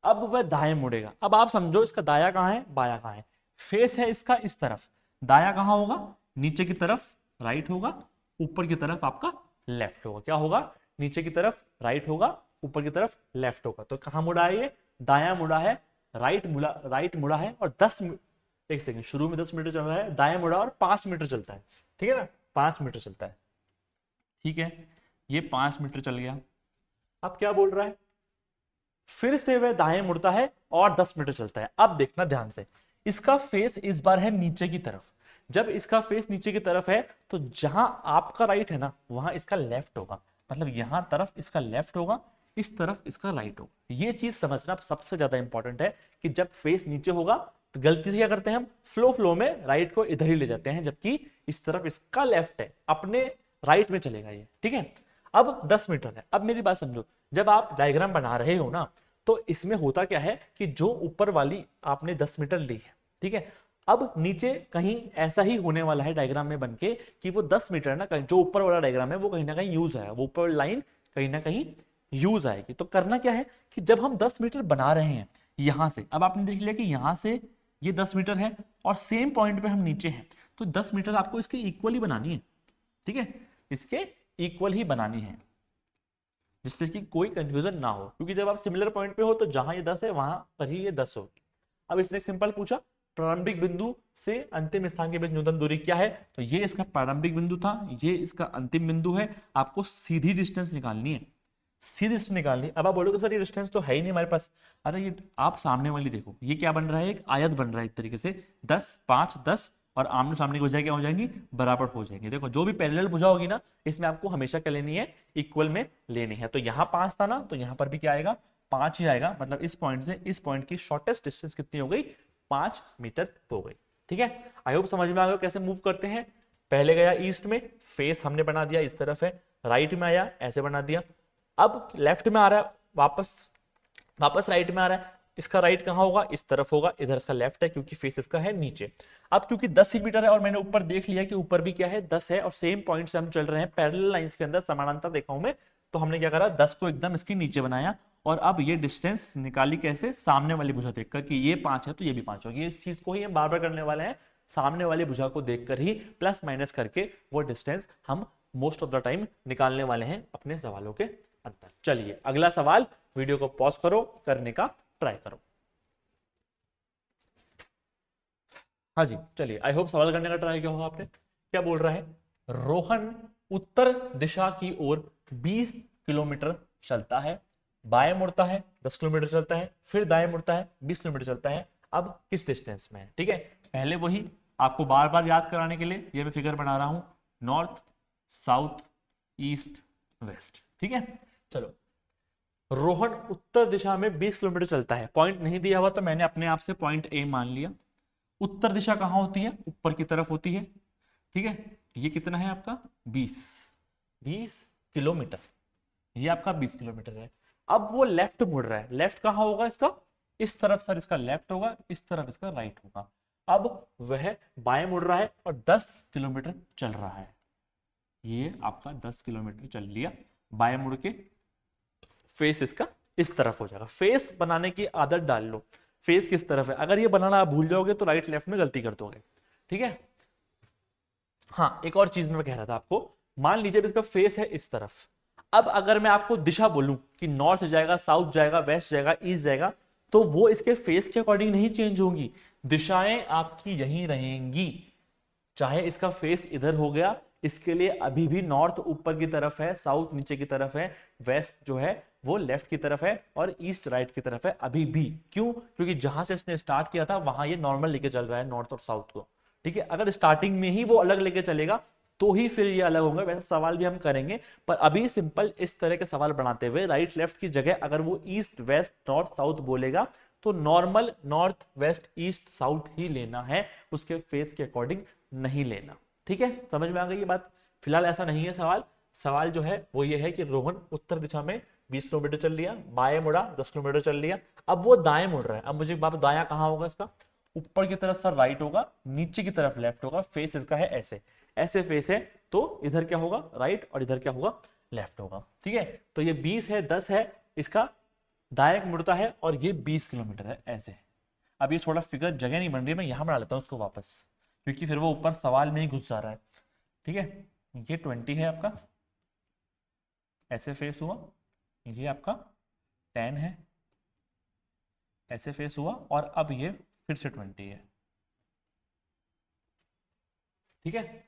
अब वह दाएं मुड़ेगा। अब आप समझो इसका दाया कहां है, बाया कहां है। फेस है इसका इस तरफ, दाया कहां होगा, नीचे की तरफ राइट होगा, ऊपर की तरफ आपका लेफ्ट होगा। क्या होगा, नीचे की तरफ राइट होगा, ऊपर की तरफ लेफ्ट होगा। तो कहां मुड़ा है, ये दाया मुड़ा है, राइट मुड़ा है, और 10 एक सेकंड, शुरू में 10 मीटर चल रहा है, दाया मुड़ा और 5 मीटर चलता है। ठीक है ना, 5 मीटर चलता है। ठीक है, ये 5 मीटर चल गया। अब क्या बोल रहा है, फिर से वह दाएं मुड़ता है और 10 मीटर चलता है। अब देखना ध्यान से, इसका फेस इस बार है नीचे की तरफ। जब इसका फेस नीचे की तरफ है तो जहां आपका राइट है ना वहां इसका लेफ्ट होगा, मतलब यहां तरफ इसका लेफ्ट होगा, इस तरफ इसका राइट होगा। ये चीज समझना सबसे ज्यादा इंपॉर्टेंट है कि जब फेस नीचे होगा तो गलती से क्या करते हैं हम, फ्लो में राइट को इधर ही ले जाते हैं, जबकि इस तरफ इसका लेफ्ट है, अपने राइट में चलेगा ये। ठीक है, अब 10 मीटर है। अब मेरी बात समझो, जब आप डायग्राम बना रहे हो ना तो इसमें होता क्या है कि जो ऊपर वाली आपने 10 मीटर ली है, ठीक है, अब नीचे कहीं ऐसा ही होने वाला है डायग्राम में बनके कि वो 10 मीटर है ना, कहीं जो ऊपर वाला डायग्राम है वो कहीं ना कहीं यूज है, वो ऊपर वाली लाइन कहीं ना कहीं यूज आएगी। तो करना क्या है कि जब हम 10 मीटर बना रहे हैं यहां से, अब आपने देख लिया कि यहां से ये 10 मीटर है और सेम पॉइंट पे हम नीचे हैं, तो 10 मीटर आपको इसके इक्वल ही बनानी है, ठीक है, इसके इक्वल ही बनानी है, जिससे कि कोई कंफ्यूजन ना हो, क्योंकि जब आप सिमिलर पॉइंट पे हो तो जहां ये 10 है वहां पर ही ये 10 होगी। अब इसने सिंपल पूछा प्रारंभिक बिंदु से अंतिम स्थान के बीच न्यूनतम दूरी क्या है, तो ये इसका प्रारंभिक बिंदु था, ये इसका अंतिम बिंदु है, आपको सीधी डिस्टेंस निकालनी है, सीधी डिस्टेंस निकालनी। अब आप बोलोगे सर ये डिस्टेंस तो है ही नहीं हमारे पास, अरे ये आप सामने वाली देखो, ये क्या बन रहा है, एक आयत बन रहा है एक तरीके से, 10 5 10 और आमने सामने की भुजाएं क्या हो जाएंगी, बराबर हो जाएंगी। देखो जो भी पैरेलल भुजा होगी ना, इसमें आपको हमेशा क्या लेनी है, इक्वल में लेनी है। तो यहाँ 5 था ना, तो यहाँ पर भी क्या आएगा, 5 ही आएगा, मतलब इस पॉइंट से इस पॉइंट की शॉर्टेस्ट डिस्टेंस कितनी हो गई, 5 मीटर हो गई। ठीक है, आई होप समझ में आ गया कैसे मूव करते हैं। पहले गया ईस्ट में, फेस हमने बना दिया इस तरफ है, राइट में आया ऐसे बना दिया, अब लेफ्ट में आ रहा है, वापस राइट में आ रहा है, इसका राइट कहां होगा, इस तरफ होगा, इधर इसका लेफ्ट है क्योंकि फेस इसका है नीचे। अब क्योंकि 10 ही मीटर है और मैंने ऊपर देख लिया कि ऊपर भी क्या है, 10 है और सेम पॉइंट से हम चल रहे हैं पैरेलल लाइंस के अंदर, समानांतर देखा हूं मैं, तो हमने क्या करा, 10 को एकदम इसके नीचे बनाया और अब ये डिस्टेंस निकाली कैसे, सामने वाली भुजा देखकर कि ये 5 है तो ये भी 5 होगी। इस चीज को ही हम बार बार करने वाले हैं, सामने वाली भुजा को देखकर ही प्लस माइनस करके वो डिस्टेंस हम मोस्ट ऑफ द टाइम निकालने वाले हैं अपने सवालों के अंदर। चलिए अगला सवाल, वीडियो को पॉज करो, करने का ट्राई करो। हाँ जी चलिए, आई होप सवाल करने का ट्राई किया होगा आपने। क्या बोल रहा है, रोहन उत्तर दिशा की ओर 20 किलोमीटर चलता है, बाएं मुड़ता है 10 किलोमीटर चलता है, फिर दाएं मुड़ता है 20 किलोमीटर चलता है, अब किस डिस्टेंस में है। ठीक है, पहले वही आपको बार बार याद कराने के लिए ये मैं फिगर बना रहा हूं, नॉर्थ साउथ ईस्ट वेस्ट। ठीक है, चलो रोहन उत्तर दिशा में 20 किलोमीटर चलता है, पॉइंट नहीं दिया हुआ तो मैंने अपने आप से पॉइंट ए मान लिया। उत्तर दिशा कहां होती है, ऊपर की तरफ होती है। ठीक है, ये कितना है आपका 20 किलोमीटर, ये आपका 20 किलोमीटर है। अब वो लेफ्ट मुड़ रहा है, लेफ्ट कहां होगा इसका, इस तरफ सर इसका लेफ्ट होगा, इस तरफ इसका राइट होगा। अब वह बाएं मुड़ रहा है और 10 किलोमीटर चल रहा है, ये आपका 10 किलोमीटर चल लिया, बाएं मुड़ के फेस इसका इस तरफ हो जाएगा। फेस बनाने की आदत डाल लो, फेस किस तरफ है, अगर ये बनाना आप भूल जाओगे तो राइट लेफ्ट में गलती कर दोगे। ठीक है, हाँ एक और चीज मैं कह रहा था आपको, मान लीजिए इसका फेस है इस तरफ, अब अगर मैं आपको दिशा बोलूं कि नॉर्थ जाएगा साउथ जाएगा वेस्ट जाएगा ईस्ट जाएगा, तो वो इसके फेस के अकॉर्डिंग नहीं चेंज होंगी, दिशाएं आपकी यही रहेंगी। चाहे इसका फेस इधर हो गया, इसके लिए अभी भी नॉर्थ ऊपर की तरफ है, साउथ नीचे की तरफ है, वेस्ट जो है वो लेफ्ट की तरफ है और ईस्ट राइट की तरफ है अभी भी। क्यों, क्योंकि जहां से इसने स्टार्ट किया था वहां ये नॉर्मल लेके चल रहा है नॉर्थ और साउथ को। ठीक है, अगर स्टार्टिंग में ही वो अलग लेके चलेगा तो ही फिर ये अलग होंगे। वैसे सवाल भी हम करेंगे, पर अभी सिंपल इस तरह के सवाल बनाते हुए राइट लेफ्ट की जगह अगर वो ईस्ट वेस्ट नॉर्थ साउथ बोलेगा तो normal north west east south ही लेना है, उसके फेस के अकॉर्डिंग नहीं लेना। ठीक है, समझ में आ गई ये बात। फिलहाल ऐसा नहीं है सवाल जो है वो ये है कि रोहन उत्तर दिशा में 20 किलोमीटर चल लिया, बाएं मुड़ा 10 किलोमीटर चल लिया, अब वो दाएं मुड़ रहा है। अब मुझे बाप दाया कहाँ होगा इसका, ऊपर की तरफ सर राइट होगा, नीचे की तरफ लेफ्ट होगा, फेस इसका है ऐसे ऐसे फेस है, तो इधर क्या होगा राइट और इधर क्या होगा लेफ्ट होगा। ठीक है, तो ये 20 है 10 है, इसका दाएं मुड़ता है और ये 20 किलोमीटर है ऐसे। अब ये थोड़ा फिगर जगह नहीं बन रही है, मैं यहां बना लेता हूं उसको वापस, क्योंकि फिर वो ऊपर सवाल में ही घुस जा रहा है। ठीक है, ये 20 है आपका, ऐसे फेस हुआ, ये आपका 10 है, ऐसे फेस हुआ, और अब ये फिर से 20 है। ठीक है,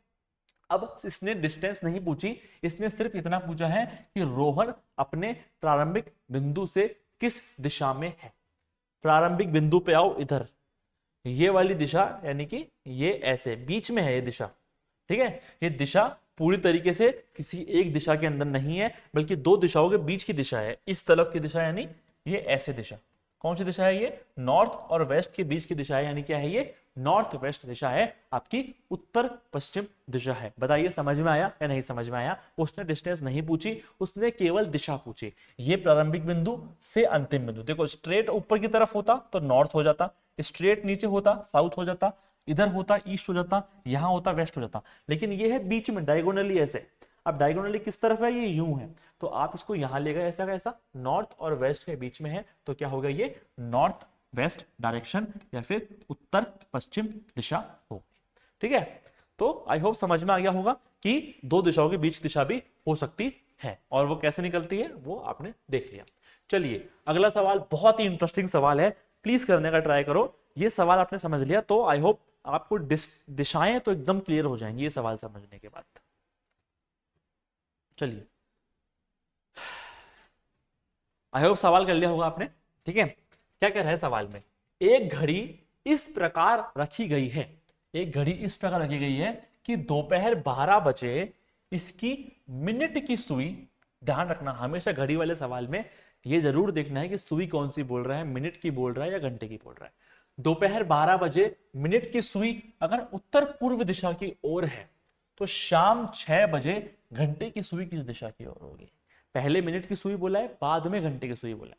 अब इसने डिस्टेंस नहीं पूछी, इसने सिर्फ इतना पूछा है कि रोहन अपने प्रारंभिक बिंदु से किस दिशा में है। प्रारंभिक बिंदु पे आओ, इधर ये वाली दिशा, यानी कि ये ऐसे बीच में है ये दिशा। ठीक है, ये दिशा पूरी तरीके से किसी एक दिशा के अंदर नहीं है, बल्कि दो दिशाओं के बीच की दिशा है। इस तरफ की दिशा यानी ये ऐसे दिशा, कौन सी दिशा है, ये नॉर्थ और वेस्ट के बीच की दिशा है, यानी क्या है, ये नॉर्थ वेस्ट दिशा है, आपकी उत्तर पश्चिम दिशा है। बताइए समझ में आया या नहीं समझ में आया। उसने डिस्टेंस नहीं पूछी, उसने केवल दिशा पूछी। ये प्रारंभिक बिंदु से अंतिम बिंदु, देखो स्ट्रेट ऊपर की तरफ होता तो नॉर्थ हो जाता, स्ट्रेट नीचे होता साउथ हो जाता, इधर होता ईस्ट हो जाता, यहां होता वेस्ट हो जाता, लेकिन ये है बीच में डायगोनली ऐसे। अब डायगोनली किस तरफ है, ये यूं है, तो आप इसको यहां ले गए ऐसा का ऐसा, नॉर्थ और वेस्ट के बीच में है, तो क्या होगा, ये नॉर्थ वेस्ट डायरेक्शन या फिर उत्तर पश्चिम दिशा होगी। ठीक है, तो आई होप समझ में आ गया होगा कि दो दिशाओं के बीच दिशा भी हो सकती है, और वो कैसे निकलती है वो आपने देख लिया। चलिए अगला सवाल बहुत ही इंटरेस्टिंग सवाल है, प्लीज करने का ट्राई करो। ये सवाल आपने समझ लिया तो आई होप आपको दिशाएं तो एकदम क्लियर हो जाएंगी ये सवाल समझने के बाद। चलिए, आई होप सवाल कर लिया होगा आपने। ठीक है, क्या कह रहा है सवाल में, एक घड़ी इस प्रकार रखी गई है, एक घड़ी इस प्रकार रखी गई है कि दोपहर 12 बजे इसकी मिनट की सुई, ध्यान रखना हमेशा घड़ी वाले सवाल में ये जरूर देखना है कि सुई कौन सी बोल रहा है, मिनट की बोल रहा है या घंटे की बोल रहा है। दोपहर 12 बजे मिनट की सुई अगर उत्तर पूर्व दिशा की ओर है तो शाम 6 बजे घंटे की सुई किस दिशा की ओर होगी। पहले मिनट की सुई बोला है, बाद में घंटे की सुई बोला है।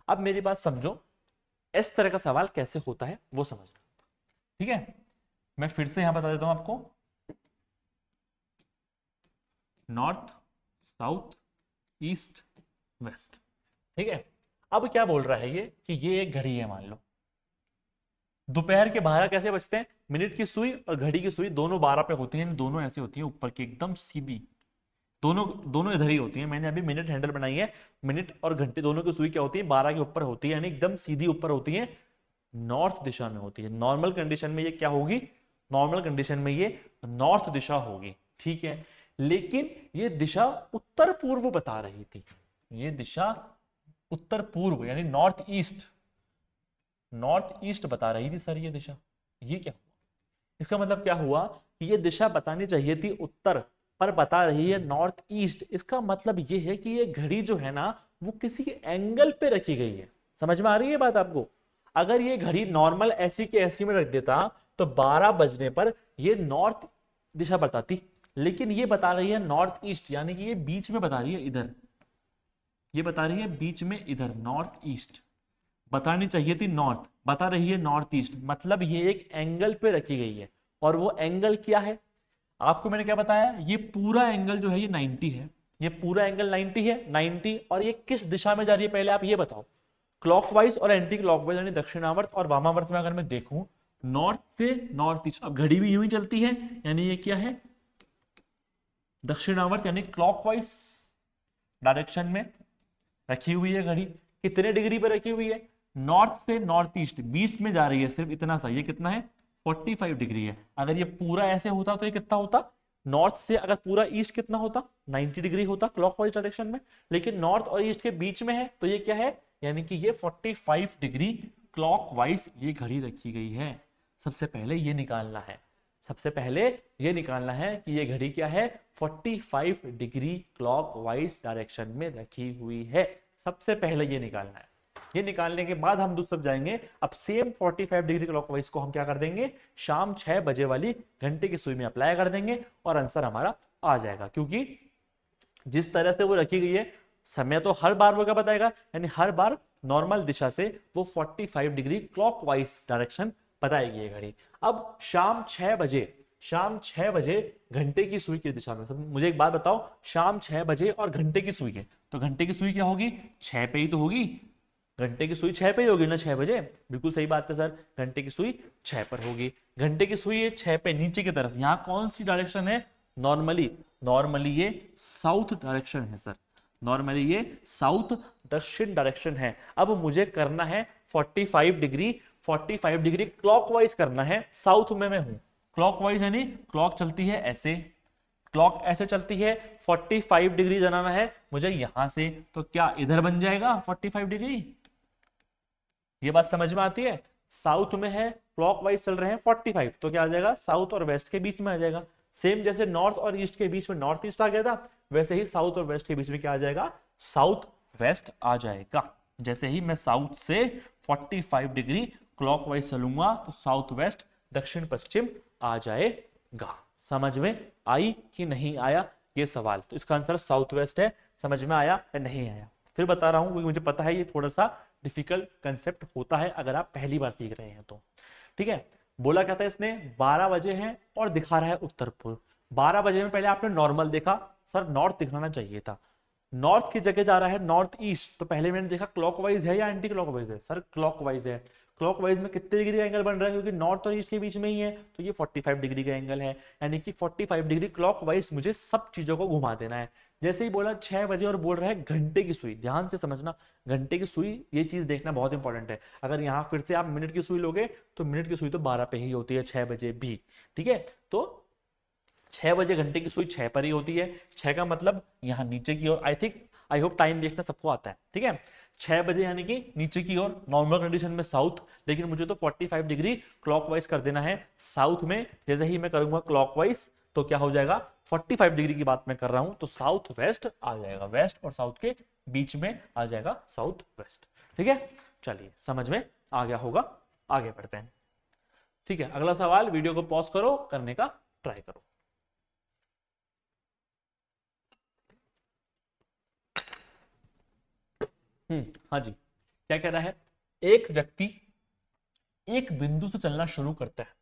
अब मेरी बात समझो, इस तरह का सवाल कैसे होता है वो समझना। ठीक है, मैं फिर से यहां बता देता हूं आपको, नॉर्थ साउथ ईस्ट वेस्ट। ठीक है, अब क्या बोल रहा है ये कि ये एक घड़ी है, मान लो दोपहर के 12 कैसे बजते हैं, मिनट की सुई और घड़ी की सुई दोनों 12 पे होती हैं, दोनों ऐसी होती हैं ऊपर की एकदम सीधी, दोनों इधर ही होती हैं। मैंने अभी मिनट हैंडल बनाई है, मिनट और घंटे दोनों की सुई क्या होती है, 12 के ऊपर होती है, यानी एकदम सीधी ऊपर होती है, नॉर्थ दिशा में होती है। नॉर्मल कंडीशन में ये क्या होगी, नॉर्मल कंडीशन में ये नॉर्थ दिशा होगी। ठीक है, लेकिन ये दिशा उत्तर पूर्व बता रही थी, ये दिशा उत्तर पूर्व यानी नॉर्थ ईस्ट बता रही थी सर ये दिशा। ये क्या हुआ, इसका मतलब क्या हुआ कि ये दिशा बतानी चाहिए थी उत्तर, पर बता रही है नॉर्थ ईस्ट। इसका मतलब ये है कि ये घड़ी जो है ना वो किसी एंगल पे रखी गई है। समझ में आ रही है बात आपको? अगर ये घड़ी नॉर्मल ऐसी के ऐसी में रख देता तो 12 बजने पर ये नॉर्थ दिशा बताती, लेकिन ये बता रही है नॉर्थ ईस्ट, यानी कि ये बीच में बता रही है इधर, ये बता रही है बीच में इधर नॉर्थ ईस्ट। बतानी चाहिए थी नॉर्थ, बता रही है नॉर्थ ईस्ट, मतलब ये एक एंगल पे रखी गई है। और वो एंगल क्या है आपको मैंने क्या बताया, ये पूरा एंगल जो है ये 90 है, ये पूरा एंगल 90 है, 90। और ये किस दिशा में जा रही है पहले आप ये बताओ, क्लॉकवाइज और एंटी क्लॉकवाइज यानी दक्षिणावर्त और वामावर्त में अगर मैं देखूं, नॉर्थ से नॉर्थ ईस्ट। अब घड़ी भी यूं ही चलती है, यानी ये क्या है, दक्षिणावर्त यानी क्लॉकवाइज डायरेक्शन में रखी हुई है घड़ी। कितने डिग्री पर रखी हुई है, नॉर्थ से नॉर्थ ईस्ट 20 में जा रही है, सिर्फ इतना सा। ये कितना है, 45 डिग्री है। अगर ये पूरा ऐसे होता तो ये कितना होता, नॉर्थ से अगर पूरा ईस्ट कितना होता, 90 डिग्री होता क्लॉकवाइज डायरेक्शन में, लेकिन नॉर्थ और ईस्ट के बीच में है तो ये क्या है, यानी कि ये 45 डिग्री क्लॉकवाइज ये घड़ी रखी गई है। सबसे पहले ये निकालना है, सबसे पहले ये निकालना है कि ये घड़ी क्या है, 45 डिग्री क्लॉकवाइज डायरेक्शन में रखी हुई है। सबसे पहले ये निकालना है। ये निकालने के बाद हम दूसरी तरफ जाएंगे। अब सेम 45 डिग्री क्लॉकवाइज को हम क्या कर देंगे, शाम 6 बजे वाली घंटे की सुई में अप्लाई कर देंगे और आंसर हमारा आ जाएगा। क्योंकि जिस तरह से वो रखी गई है, समय तो हर बार वो क्या बताएगा, यानी हर बार नॉर्मल दिशा से वो 45 डिग्री क्लॉकवाइज डायरेक्शन बताएगी ये घड़ी। अब शाम 6 बजे, शाम 6 बजे घंटे की सुई की दिशा में। तो मुझे एक बात बताओ, शाम 6 बजे और घंटे की सुई है, तो घंटे की सुई क्या होगी, 6 पे ही तो होगी। घंटे की सुई 6 पे ही होगी ना, 6 बजे। बिल्कुल सही बात है सर, घंटे की सुई 6 पर होगी। घंटे की सुई है 6 पे नीचे की तरफ, यहाँ कौन सी डायरेक्शन है, नॉर्मली ये साउथ डायरेक्शन है सर, नॉर्मली ये साउथ दक्षिण डायरेक्शन है। अब मुझे करना है 45 डिग्री क्लॉकवाइज करना है, साउथ में मैं हूं, क्लॉकवाइज यानी क्लॉक चलती है ऐसे, क्लॉक ऐसे चलती है, 45 डिग्री बनाना है मुझे यहां से, तो क्या इधर बन जाएगा 45 डिग्री। ये बात समझ में आती है, साउथ में है क्लॉकवाइज चल रहे हैं 45, तो क्या आ जाएगा, साउथ और वेस्ट के बीच में आ जाएगा। सेम जैसे नॉर्थ और ईस्ट के बीच में नॉर्थ ईस्ट आ गया था, वैसे ही साउथ और वेस्ट के बीच में क्या आ जाएगा, साउथ वेस्ट आ जाएगा। जैसे ही मैं साउथ से 45 डिग्री क्लॉकवाइज चलूंगा तो साउथ वेस्ट दक्षिण पश्चिम आ जाएगा। समझ में आई कि नहीं आया ये सवाल? तो इसका आंसर साउथ वेस्ट है। समझ में आया या नहीं आया? फिर बता रहा हूं क्योंकि मुझे पता है ये थोड़ा सा डिफिकल्ट कंसेप्ट होता है अगर आप पहली बार सीख रहे हैं तो। ठीक है, बोला क्या था इसने, 12 बजे हैं और दिखा रहा है उत्तर पूर्व। 12 बजे में पहले आपने नॉर्मल देखा, सर नॉर्थ दिखाना चाहिए था, नॉर्थ की जगह जा रहा है नॉर्थ ईस्ट, तो पहले मैंने देखा क्लॉकवाइज है या एंटी क्लॉकवाइज है, सर क्लॉकवाइज है। क्लॉकवाइज में कितने डिग्री का एंगल बन रहा है, क्योंकि नॉर्थ और ईस्ट के बीच में ही है, तो ये 45 डिग्री का एंगल है, यानी कि 45 डिग्री क्लॉकवाइज मुझे सब चीजों को घुमा देना है। जैसे ही बोला 6 बजे और बोल रहा है घंटे की सुई, ध्यान से समझना, घंटे की सुई ये चीज देखना बहुत इंपॉर्टेंट है। अगर यहाँ फिर से आप मिनट की सुई लोगे तो मिनट की सुई तो 12 पे ही होती है, 6 बजे भी, ठीक है। तो 6 बजे घंटे की सुई 6 पर ही होती है, 6 का मतलब यहाँ नीचे की ओर, आई होप टाइम देखना सबको आता है, ठीक है। 6 बजे यानी कि नीचे की ओर, नॉर्मल कंडीशन में साउथ, लेकिन मुझे तो 45 डिग्री क्लॉकवाइज कर देना है साउथ में। जैसे ही मैं करूंगा क्लॉकवाइज तो क्या हो जाएगा, 45 डिग्री की बात मैं कर रहा हूं तो साउथ वेस्ट आ जाएगा, वेस्ट और साउथ के बीच में आ जाएगा साउथ वेस्ट, ठीक है। चलिए समझ में आ गया होगा, आगे बढ़ते हैं, ठीक है। अगला सवाल, वीडियो को पॉज करो, करने का ट्राई करो। हाँ जी, क्या कह रहा है, एक व्यक्ति एक बिंदु से चलना शुरू करता है,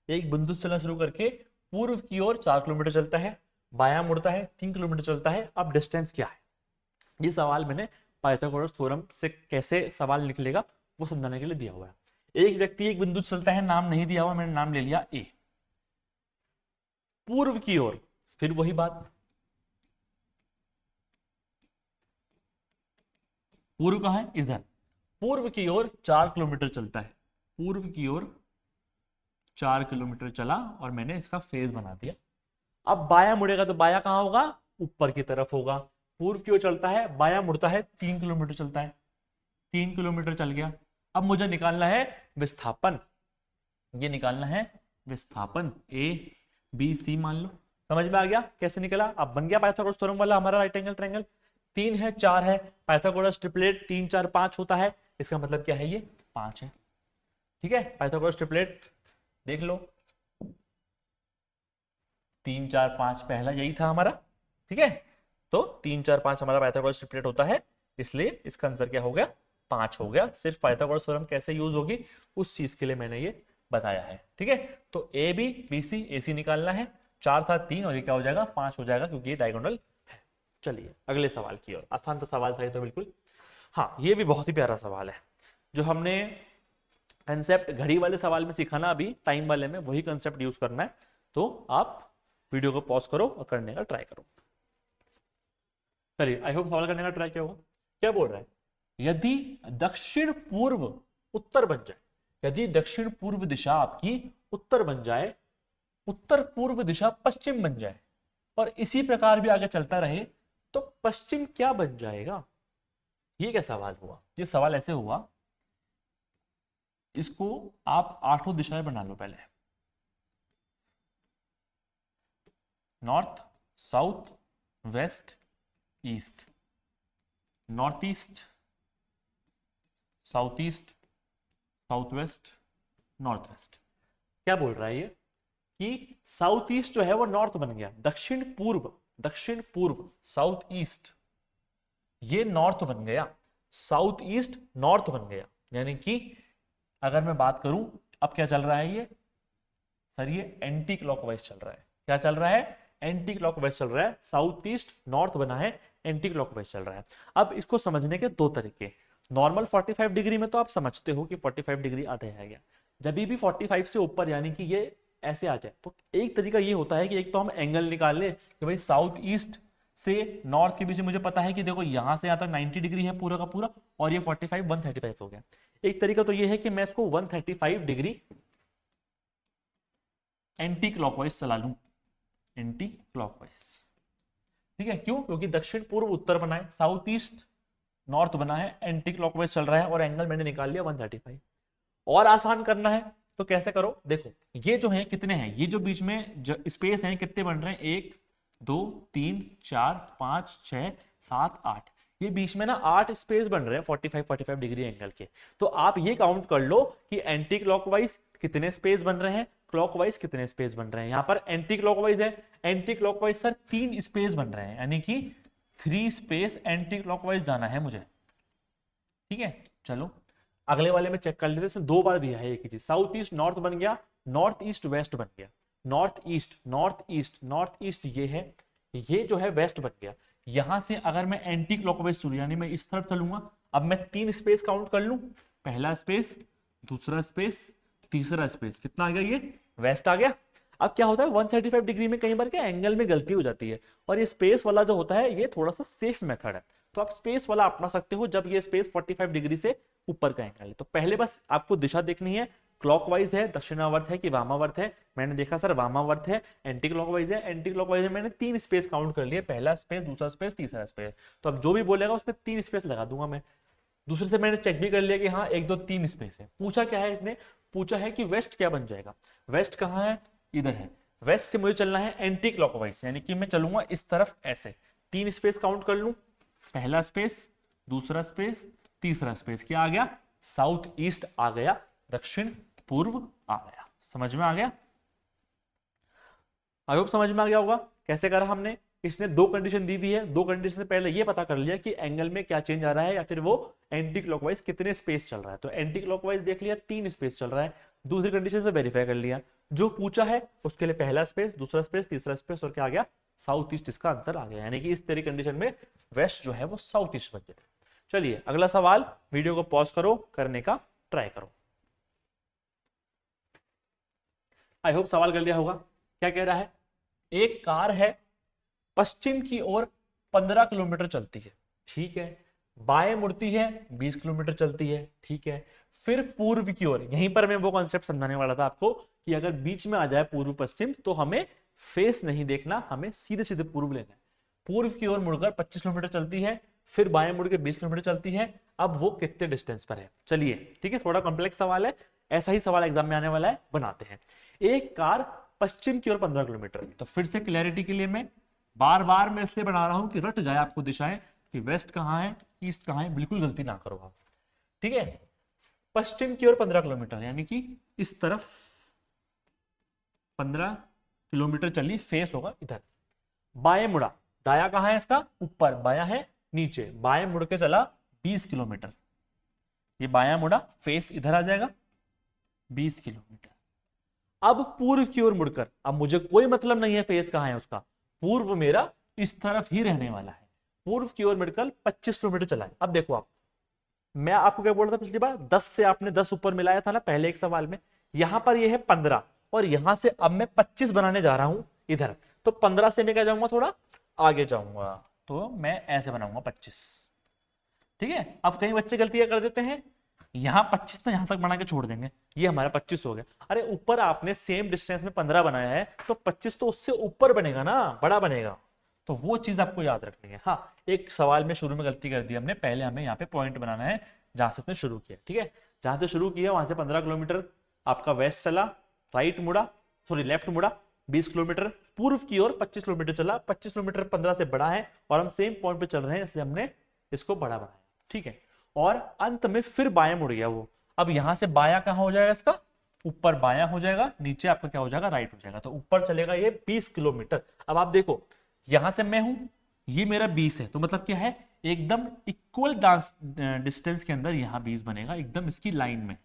एक बिंदु से चलना शुरू करके पूर्व की ओर 4 किलोमीटर चलता है, बायां मुड़ता है 3 किलोमीटर चलता है, अब डिस्टेंस क्या है। ये सवाल मैंने पाइथागोरस थ्योरम से कैसे सवाल निकलेगा वो समझाने के लिए दिया हुआ है। एक व्यक्ति एक बिंदु से चलता है, नाम नहीं दिया हुआ, मैंने नाम ले लिया ए, पूर्व की ओर, फिर वही बात, पूर्व कहां है, इधर, पूर्व की ओर 4 किलोमीटर चलता है, पूर्व की ओर 4 किलोमीटर चला और मैंने इसका फेज बना दिया। अब बायां मुड़ेगा तो बायां कहां होगा, ऊपर की तरफ होगा। पूर्व की ओर चलता है, बायां मुड़ता है, 3 किलोमीटर चलता है, 3 किलोमीटर चल गया। अब मुझे निकालना है विस्थापन, ये निकालना है विस्थापन, ए बी सी मान लो। समझ में आ गया कैसे निकला, अब बन गया पाइथागोरस थ्योरम वाला हमारा राइट एंगल ट्रायंगल। 3 है 4 है, पाइथागोरस ट्रिपलेट 3 4 5 होता है, इसका मतलब क्या है, ये 5 है, ठीक है। पाइथागोरस ट्रिपलेट देख लो, 3 4 5 पहला यही था हमारा, ठीक है। तो 3 4 5 हमारा पाइथागोरस ट्रिपलेट होता है, इसलिए इसका आंसर क्या हो गया, 5 हो गया। सिर्फ पाइथागोरस थ्योरम कैसे यूज होगी उस चीज के लिए मैंने ये बताया है, ठीक है। तो ए बी बी सी, ए सी निकालना है, 4 था 3 और ये क्या हो जाएगा 5 हो जाएगा, क्योंकि ये डायगोनल है। चलिए अगले सवाल की ओर, आसान सा सवाल था ये तो बिल्कुल। हाँ ये भी बहुत ही प्यारा सवाल है, जो हमने कंसेप्ट घड़ी वाले सवाल में सीखा ना, अभी टाइम वाले में वही कंसेप्ट यूज करना है। तो आप वीडियो को पॉज करो और करने का ट्राई करो। चलिए आई होप सवाल करने का ट्राई किया होगा। क्या बोल रहा है, यदि दक्षिण पूर्व उत्तर बन जाए, यदि दक्षिण पूर्व दिशा आपकी उत्तर बन जाए, उत्तर पूर्व दिशा पश्चिम बन जाए और इसी प्रकार भी आगे चलता रहे, तो पश्चिम क्या बन जाएगा। ये क्या सवाल हुआ, ये सवाल ऐसे हुआ, इसको आप 8 दिशाएं बना लो पहले, north south west east, north east south east south west north west. क्या बोल रहा है ये कि साउथ ईस्ट जो है वो नॉर्थ बन गया, दक्षिण पूर्व साउथ ईस्ट ये नॉर्थ बन गया, साउथ ईस्ट नॉर्थ बन गया। यानी कि अगर मैं बात करूं, अब क्या चल रहा है ये, सर ये एंटी क्लॉकवाइज चल रहा है। क्या चल रहा है, एंटी क्लॉकवाइज चल रहा है, साउथ ईस्ट नॉर्थ बना है, एंटी क्लॉकवाइज चल रहा है। अब इसको समझने के दो तरीके, नॉर्मल 45 डिग्री में तो आप समझते हो कि 45 डिग्री आधा है गया, जब भी 45 से ऊपर यानी कि ये ऐसे आ जाए, तो एक तरीका ये होता है कि एक तो हम एंगल निकाल ले कि भाई साउथ ईस्ट से नॉर्थ के बीच में मुझे पता है कि देखो यहां से यहां तक 90 डिग्री है पूरा का पूरा, और ये 45 135 हो गया। एक तरीका तो ये है कि मैं इसको 135 डिग्री एंटी क्लॉकवाइज चला लूं, एंटी क्लॉकवाइज, ठीक है। क्यों, क्योंकि दक्षिण पूर्व उत्तर बना है, साउथ ईस्ट नॉर्थ बना है, एंटी क्लॉकवाइज चल रहा है और एंगल मैंने निकाल लिया 135। और आसान करना है तो कैसे करो, देखो ये जो है कितने हैं, ये जो बीच में जो स्पेस है कितने बन रहे हैं, 1 2 3 4 5 6 7 8, ये बीच में ना 8 स्पेस बन रहे हैं 45 डिग्री एंगल के। तो आप ये काउंट कर लो कि एंटी क्लॉकवाइज कितने स्पेस बन रहे हैं, क्लॉकवाइज कितने स्पेस बन रहे हैं। यहां पर एंटी क्लॉकवाइज है, एंटी क्लॉकवाइज सर 3 स्पेस बन रहे हैं, यानी कि 3 स्पेस एंटी क्लॉकवाइज जाना है मुझे, ठीक है। चलो अगले वाले में चेक कर लेते हैं, इसमें 2 बार दिया है एक ही चीज, साउथ ईस्ट नॉर्थ बन गया, नॉर्थ ईस्ट वेस्ट बन गया, north east north east north east ये है, ये जो है वेस्ट बन गया। यहां से अगर मैं एंटी क्लॉकवाइज चलूं यानी मैं इस तरफ चलूंगा, अब मैं 3 स्पेस काउंट कर लूं, पहला स्पेस, दूसरा स्पेस, तीसरा स्पेस, कितना आ गया ये वेस्ट आ गया। अब क्या होता है 135 डिग्री में कई बार क्या एंगल में गलती हो जाती है, और ये स्पेस वाला जो होता है ये थोड़ा सा सेफ मेथड है, तो आप स्पेस वाला अपना सकते हो जब ये स्पेस 45 डिग्री से ऊपर का एंगल है। तो पहले बस आपको दिशा देखनी है, क्लॉकवाइज है, दक्षिणावर्त है कि वामावर्त है, मैंने देखा सर वामावर्त है, एंटी क्लॉकवाइज है, एंटी क्लॉकवाइज है, मैंने 3 स्पेस काउंट कर लिए, पहला स्पेस, दूसरा स्पेस, तीसरा स्पेस, तो अब जो भी बोलेगा उसमें 3 स्पेस लगा दूंगा मैं। दूसरे से मैंने चेक भी कर लिया कि हाँ 1 2 3 स्पेस है। पूछा क्या है इसने, पूछा है कि वेस्ट क्या बन जाएगा, वेस्ट कहाँ है, इधर है, वेस्ट से मुझे चलना है एंटी क्लॉकवाइज, यानी कि मैं चलूंगा इस तरफ ऐसे, 3 स्पेस काउंट कर लूं, पहला स्पेस, दूसरा स्पेस, तीसरा स्पेस, क्या आ गया साउथ ईस्ट आ गया, दक्षिण पूर्व आ गया। समझ में आ गया, आई होप समझ में आ गया होगा कैसे करा हमने। इसने 2 कंडीशन दी हुई है, 2 कंडीशन से पहले ये पता कर लिया कि एंगल में क्या चेंज आ रहा है या फिर वो एंटी क्लॉकवाइज कितने स्पेस चल रहा है, तो एंटी क्लॉकवाइज देख लिया 3 स्पेस चल रहा है, दूसरी कंडीशन से वेरीफाई कर लिया, जो पूछा है उसके लिए पहला स्पेस, दूसरा स्पेस, तीसरा स्पेस, और क्या आ गया साउथ ईस्ट, इसका आंसर आ गया, यानी कि इस तेरी कंडीशन में वेस्ट जो है वो साउथ ईस्ट बन जाए। चलिए अगला सवाल, वीडियो को पॉज करो, करने का ट्राई करो। आई होप सवाल कर लिया होगा। क्या कह रहा है, एक कार है पश्चिम की ओर 15 किलोमीटर चलती है, ठीक है, बाएं मुड़ती है 20 किलोमीटर चलती है, ठीक है, फिर पूर्व की ओर, यहीं पर मैं वो कॉन्सेप्ट समझाने वाला था आपको कि अगर बीच में आ जाए पूर्व पश्चिम तो हमें फेस नहीं देखना, हमें सीधे सीधे पूर्व लेना है। पूर्व की ओर मुड़कर 25 किलोमीटर चलती है, फिर बाएं मुड़ के 20 किलोमीटर चलती है, अब वो कितने डिस्टेंस पर है। चलिए ठीक है, थोड़ा कॉम्प्लेक्स सवाल है, ऐसा ही सवाल एग्जाम में आने वाला है, बनाते हैं। एक कार पश्चिम की ओर 15 किलोमीटर, तो फिर से क्लैरिटी के लिए मैं बार बार मैं इसलिए बना रहा हूं कि रट जाए आपको दिशाएं कि वेस्ट कहां है, ईस्ट कहां है, बिल्कुल गलती ना करो आप, ठीक है। पश्चिम की ओर 15 किलोमीटर यानी कि इस तरफ 15 किलोमीटर चली, फेस होगा इधर, बाएं मुड़ा, दाया कहां है इसका ऊपर, बाया है नीचे, बाएं मुड़ के चला 20 किलोमीटर, ये बाया मुड़ा, फेस इधर आ जाएगा 20 किलोमीटर। अब पूर्व की ओर मुड़कर, अब मुझे कोई मतलब नहीं है फेस कहां है उसका, पूर्व मेरा इस तरफ ही रहने वाला है, पूर्व की ओर मुड़कर 25 किलोमीटर चला है। अब देखो आप, मैं आपको क्या बोल रहा था पिछली बार, 10 से आपने 10 ऊपर मिलाया था ना पहले एक सवाल में, यहां पर ये है 15 और यहां से अब मैं 25 बनाने जा रहा हूं इधर, तो 15 से मैं क्या जाऊंगा, थोड़ा आगे जाऊंगा, तो मैं ऐसे बनाऊंगा 25, ठीक है। अब कई बच्चे गलतियां कर देते हैं, यहां 25 तो यहां तक बना के छोड़ देंगे, ये हमारा 25 हो गया, अरे ऊपर आपने सेम डिस्टेंस में 15 बनाया है तो 25 तो उससे ऊपर बनेगा ना, बड़ा बनेगा, तो वो चीज आपको याद रखनी है। हाँ एक सवाल में शुरू में गलती कर दी हमने, पहले हमें यहाँ पे पॉइंट बनाना है जहां से उसने शुरू किया, ठीक है, जहां से शुरू किया वहां से 15 किलोमीटर आपका वेस्ट चला, राइट मुड़ा, सॉरी लेफ्ट मुड़ा 20 किलोमीटर, पूर्व की ओर 25 किलोमीटर चला, 25 किलोमीटर 15 से बड़ा है और हम सेम पॉइंट पे चल रहे हैं इसलिए हमने इसको बड़ा बनाया, ठीक है, और अंत में फिर बाएं मुड़ गया वो। अब यहां से बाया कहां हो जाएगा इसका, ऊपर बाया हो जाएगा, नीचे आपका क्या हो जाएगा राइट हो जाएगा, तो ऊपर चलेगा ये 20 किलोमीटर। अब आप देखो यहां से मैं हूं, ये मेरा 20 है, तो मतलब क्या है एकदम इक्वल डिस्टेंस के अंदर यहां 20 बनेगा, एकदम इसकी लाइन में,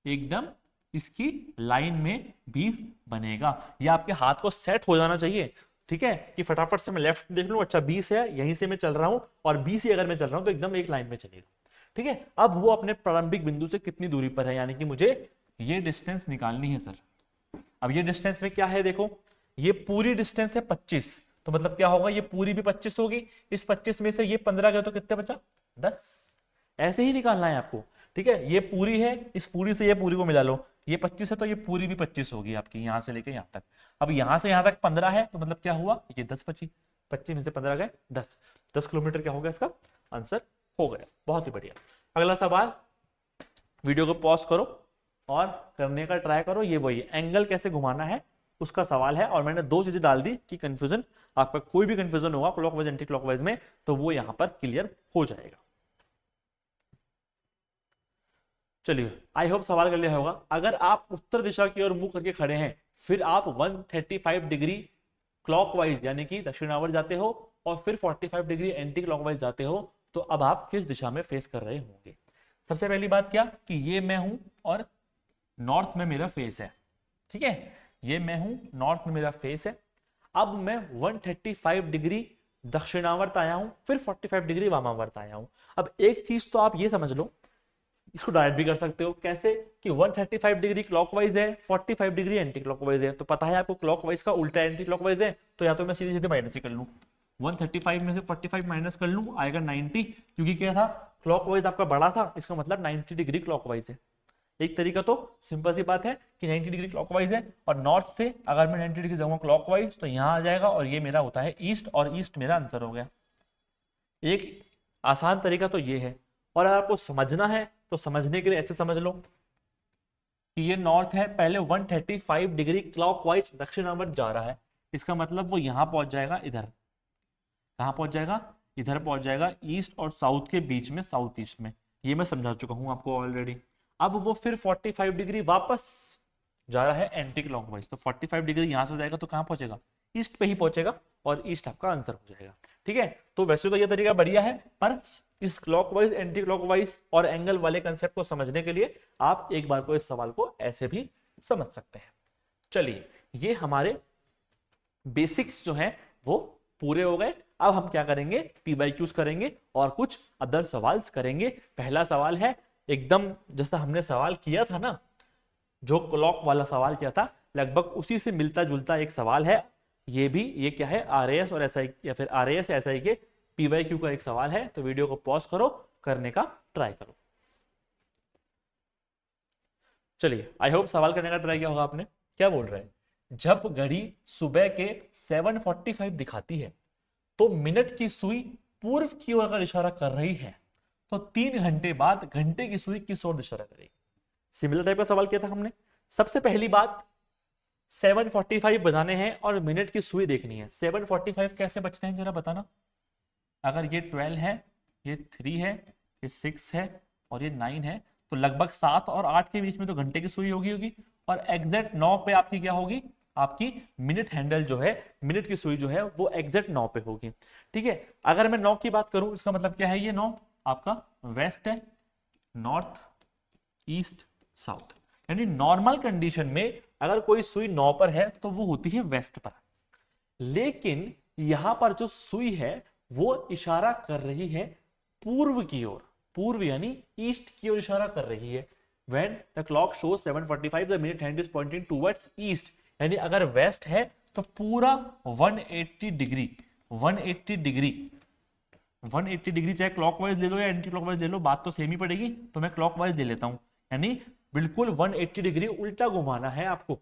एकदम इसकी लाइन में 20 बनेगा। ये आपके हाथ को सेट हो जाना चाहिए, ठीक है, कि फटाफट से मैं लेफ्ट देख लूं, अच्छा 20 है, यहीं से मैं चल रहा हूं और 20 ही अगर मैं चल रहा हूं तो एकदम एक लाइन में चलेगा, ठीक है। अब वो अपने प्रारंभिक बिंदु से कितनी दूरी पर है, यानी कि मुझे ये डिस्टेंस निकालनी है सर। अब ये डिस्टेंस में क्या है, देखो ये पूरी डिस्टेंस है 25, तो मतलब क्या होगा, ये पूरी भी 25 होगी, इस 25 में से ये 15 गया तो कितने बचा 10, ऐसे ही निकालना है आपको, ठीक है। ये पूरी है, इस पूरी से ये पूरी को मिला लो, ये 25 है तो ये पूरी भी 25 होगी आपकी, यहां से लेके यहां तक। अब यहां से यहां तक 15 है तो मतलब क्या हुआ, ये 10 बची, 25 में से 15 गए 10 किलोमीटर क्या हो गया इसका आंसर हो गया। बहुत ही बढ़िया। अगला सवाल, वीडियो को पॉज करो और करने का ट्राई करो, ये वही एंगल कैसे घुमाना है उसका सवाल है, और मैंने 2 चीजें डाल दी कि कंफ्यूजन, आपका कोई भी कंफ्यूजन होगा क्लॉकवाइज एंटी क्लॉकवाइज में तो वो यहां पर क्लियर हो जाएगा। चलिए आई होप सवाल कर लिया होगा। अगर आप उत्तर दिशा की ओर मुंह करके खड़े हैं, फिर आप 135 डिग्री क्लॉकवाइज यानी कि दक्षिणावर्त जाते हो और फिर 45 डिग्री एंटी क्लॉकवाइज जाते हो, तो अब आप किस दिशा में फेस कर रहे होंगे। सबसे पहली बात क्या कि ये मैं हूं और नॉर्थ में मेरा फेस है, ठीक है, ये मैं हूं, नॉर्थ में मेरा फेस है। अब मैं 135 डिग्री दक्षिणावर्त आया हूं, फिर 45 डिग्री वामावर्त आया हूं। अब एक चीज तो आप ये समझ लो, इसको डायरेक्ट भी कर सकते हो, कैसे कि 135 डिग्री क्लॉकवाइज है, 45 डिग्री एंटी क्लॉकवाइज है, तो पता है आपको क्लॉकवाइज का उल्टा एंटी क्लॉकवाइज है, तो या तो मैं सीधे सीधे माइनस ही कर लूं, 135 में से 45 माइनस कर लूं, आएगा 90, क्योंकि क्या था, क्लॉकवाइज आपका बड़ा था, इसका मतलब 90 डिग्री क्लॉकवाइज है। एक तरीका तो सिंपल सी बात है कि 90 डिग्री क्लॉकवाइज है, और नॉर्थ से अगर मैं 90 डिग्री जाऊंगा क्लॉकवाइज तो यहां आ जाएगा, और ये मेरा होता है ईस्ट, और ईस्ट मेरा आंसर हो गया। एक आसान तरीका तो ये है, और अगर आपको समझना है तो समझने के लिए ऐसे समझ लो कि ये नॉर्थ है, पहले 135 डिग्री क्लॉकवाइज दक्षिणावर्त जा रहा है, इसका मतलब वो यहां पहुंच जाएगा, इधर कहां पहुंच जाएगा, इधर पहुंच जाएगा, ईस्ट और साउथ के बीच में, साउथ ईस्ट में, ये मैं समझा चुका हूं आपको ऑलरेडी। अब वो फिर 45 डिग्री वापस जा रहा है एंटी क्लॉकवाइज, तो 45 डिग्री यहां से जाएगा तो कहां पहुंचेगा, ईस्ट पे ही पहुंचेगा, और ईस्ट आपका आंसर हो जाएगा, ठीक है। तो वैसे तो ये तरीका बढ़िया है, पर इस क्लॉकवाइज एंटी क्लॉकवाइज और एंगल वाले कंसेप्ट को समझने के लिए आप एक बार को इस सवाल को ऐसे भी समझ सकते हैं। चलिए, ये हमारे बेसिक्स जो हैं वो पूरे हो गए। अब हम क्या करेंगे, पीवाईक्यूज करेंगे और कुछ अदर सवाल करेंगे। पहला सवाल है एकदम जैसा हमने सवाल किया था ना, जो क्लॉक वाला सवाल किया था, लगभग उसी से मिलता जुलता एक सवाल है ये भी। ये क्या है, आरएएस और एसआई, या फिर आरएएस एसआई के पीवाईक्यू का एक सवाल है। तो वीडियो को पॉज करो, करने का ट्राई करो। चलिए, आई होप सवाल करने का ट्राई किया होगा आपने। क्या बोल रहे हैं, जब घड़ी सुबह के 7:45 दिखाती है तो मिनट की सुई पूर्व की ओर का इशारा कर रही है, तो 3 घंटे बाद घंटे की सुई किस ओर इशारा करेगी। सिमिलर टाइप का सवाल किया था हमने। सबसे पहली बात, 7:45 बजाने हैं और मिनट की सुई देखनी है। 7:45 कैसे बजते हैं जरा बताना। अगर ये 12 है, ये 3 है, ये 6 है और ये 9 है, तो लगभग 7 और 8 के बीच में तो घंटे की सुई होगी और एग्जैक्ट 9 पे आपकी क्या होगी, आपकी मिनट हैंडल जो है, मिनट की सुई जो है वो एग्जैक्ट 9 पे होगी, ठीक है। अगर मैं 9 की बात करूं, इसका मतलब क्या है, ये 9 आपका वेस्ट है, नॉर्थ, ईस्ट, साउथ, यानी नॉर्मल कंडीशन में अगर कोई सुई 9 पर है तो वो होती है वेस्ट पर। लेकिन यहां पर जो सुई है वो इशारा कर रही है पूर्व की ओर, पूर्व यानी ईस्ट की ओर इशारा कर रही है। When the clock shows 7:45, the minute hand is pointing towards east, यानी अगर वेस्ट है तो पूरा 180 डिग्री, 180 डिग्री, 180 डिग्री चाहे क्लॉकवाइज ले लो या एंटी क्लॉकवाइज ले लो, बात तो सेम ही पड़ेगी, तो मैं क्लॉकवाइज ले लेता हूं। यानी बिल्कुल 180 डिग्री उल्टा घुमाना है आपको,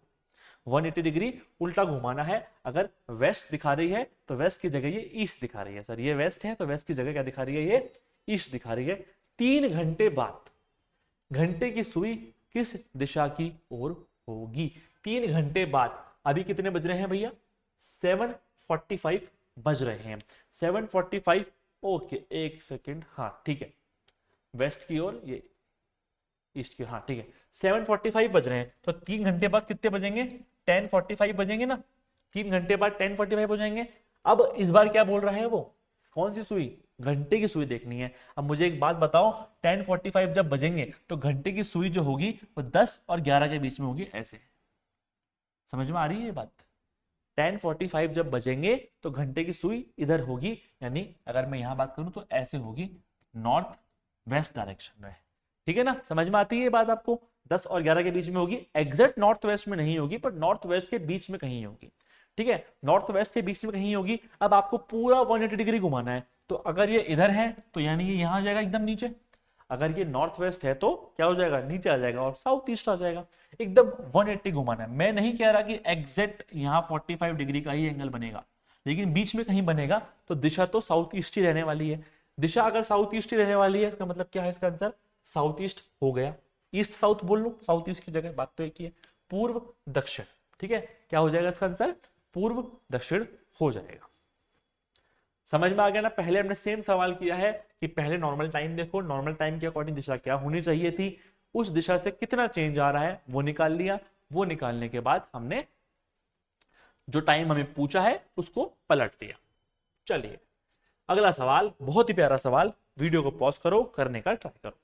180 डिग्री उल्टा घुमाना है। अगर वेस्ट दिखा रही है तो वेस्ट की जगह ये ईस्ट दिखा रही है। सर ये वेस्ट है तो वेस्ट की जगह क्या दिखा रही है, ये ईस्ट दिखा रही है। 3 घंटे बाद घंटे की सुई किस दिशा की ओर होगी। 3 घंटे बाद, अभी कितने बज रहे हैं भैया, 7:45 बज रहे हैं, 7:45, ओके एक सेकेंड, हाँ ठीक है, वेस्ट की ओर, ये ईस्ट की, हाँ ठीक है, 7:45 बज रहे हैं, तो 3 घंटे बाद कितने बजेंगे, 10:45 बजेंगे ना, 3 घंटे बाद 10:45 हो जाएंगे। अब इस बार क्या बोल रहा है वो, कौन सी सुई, घंटे की सुई देखनी है। अब मुझे एक बात बताओ, 10:45 जब बजेंगे तो घंटे की सुई जो होगी वो 10 और 11 के बीच में होगी, ऐसे, समझ में आ रही है ये बात। 10:45 जब बजेंगे तो घंटे की सुई इधर होगी, यानी अगर मैं यहां बात करूं तो ऐसे होगी, नॉर्थ वेस्ट डायरेक्शन में, ठीक है ना, समझ में आती है ये बात आपको। 10 और 11 के बीच में होगी, एग्जैक्ट नॉर्थ वेस्ट में नहीं होगी, पर नॉर्थ वेस्ट के बीच में कहीं होगी, ठीक है, नॉर्थ वेस्ट के बीच में कहीं होगी। अब आपको पूरा 180 डिग्री घुमाना है, तो अगर ये इधर है तो यानी ये यहां आ जाएगा एकदम नीचे, अगर ये नॉर्थ वेस्ट है तो क्या हो जाएगा, नीचे आ जाएगा, और साउथ ईस्ट आ जाएगा। एकदम 180 घुमाना है। मैं नहीं कह रहा कि एग्जैक्ट यहाँ 45 डिग्री का ही एंगल बनेगा, लेकिन बीच में कहीं बनेगा, तो दिशा तो साउथ ईस्ट ही रहने वाली है। दिशा अगर साउथ ईस्ट ही रहने वाली है, इसका मतलब क्या है, इसका आंसर साउथ ईस्ट हो गया। ईस्ट साउथ बोल लो, साउथ ईस्ट की जगह, बात तो एक ही है, पूर्व दक्षिण, ठीक है, क्या हो जाएगा इसका आंसर, पूर्व दक्षिण हो जाएगा। समझ में आ गया ना। पहले हमने सेम सवाल किया है कि पहले नॉर्मल टाइम देखो, नॉर्मल टाइम के अकॉर्डिंग दिशा क्या होनी चाहिए थी, उस दिशा से कितना चेंज आ रहा है वो निकाल लिया। वो निकालने के बाद हमने जो टाइम हमें पूछा है उसको पलट दिया। चलिए अगला सवाल, बहुत ही प्यारा सवाल, वीडियो को पॉज करो, करने का ट्राई करो।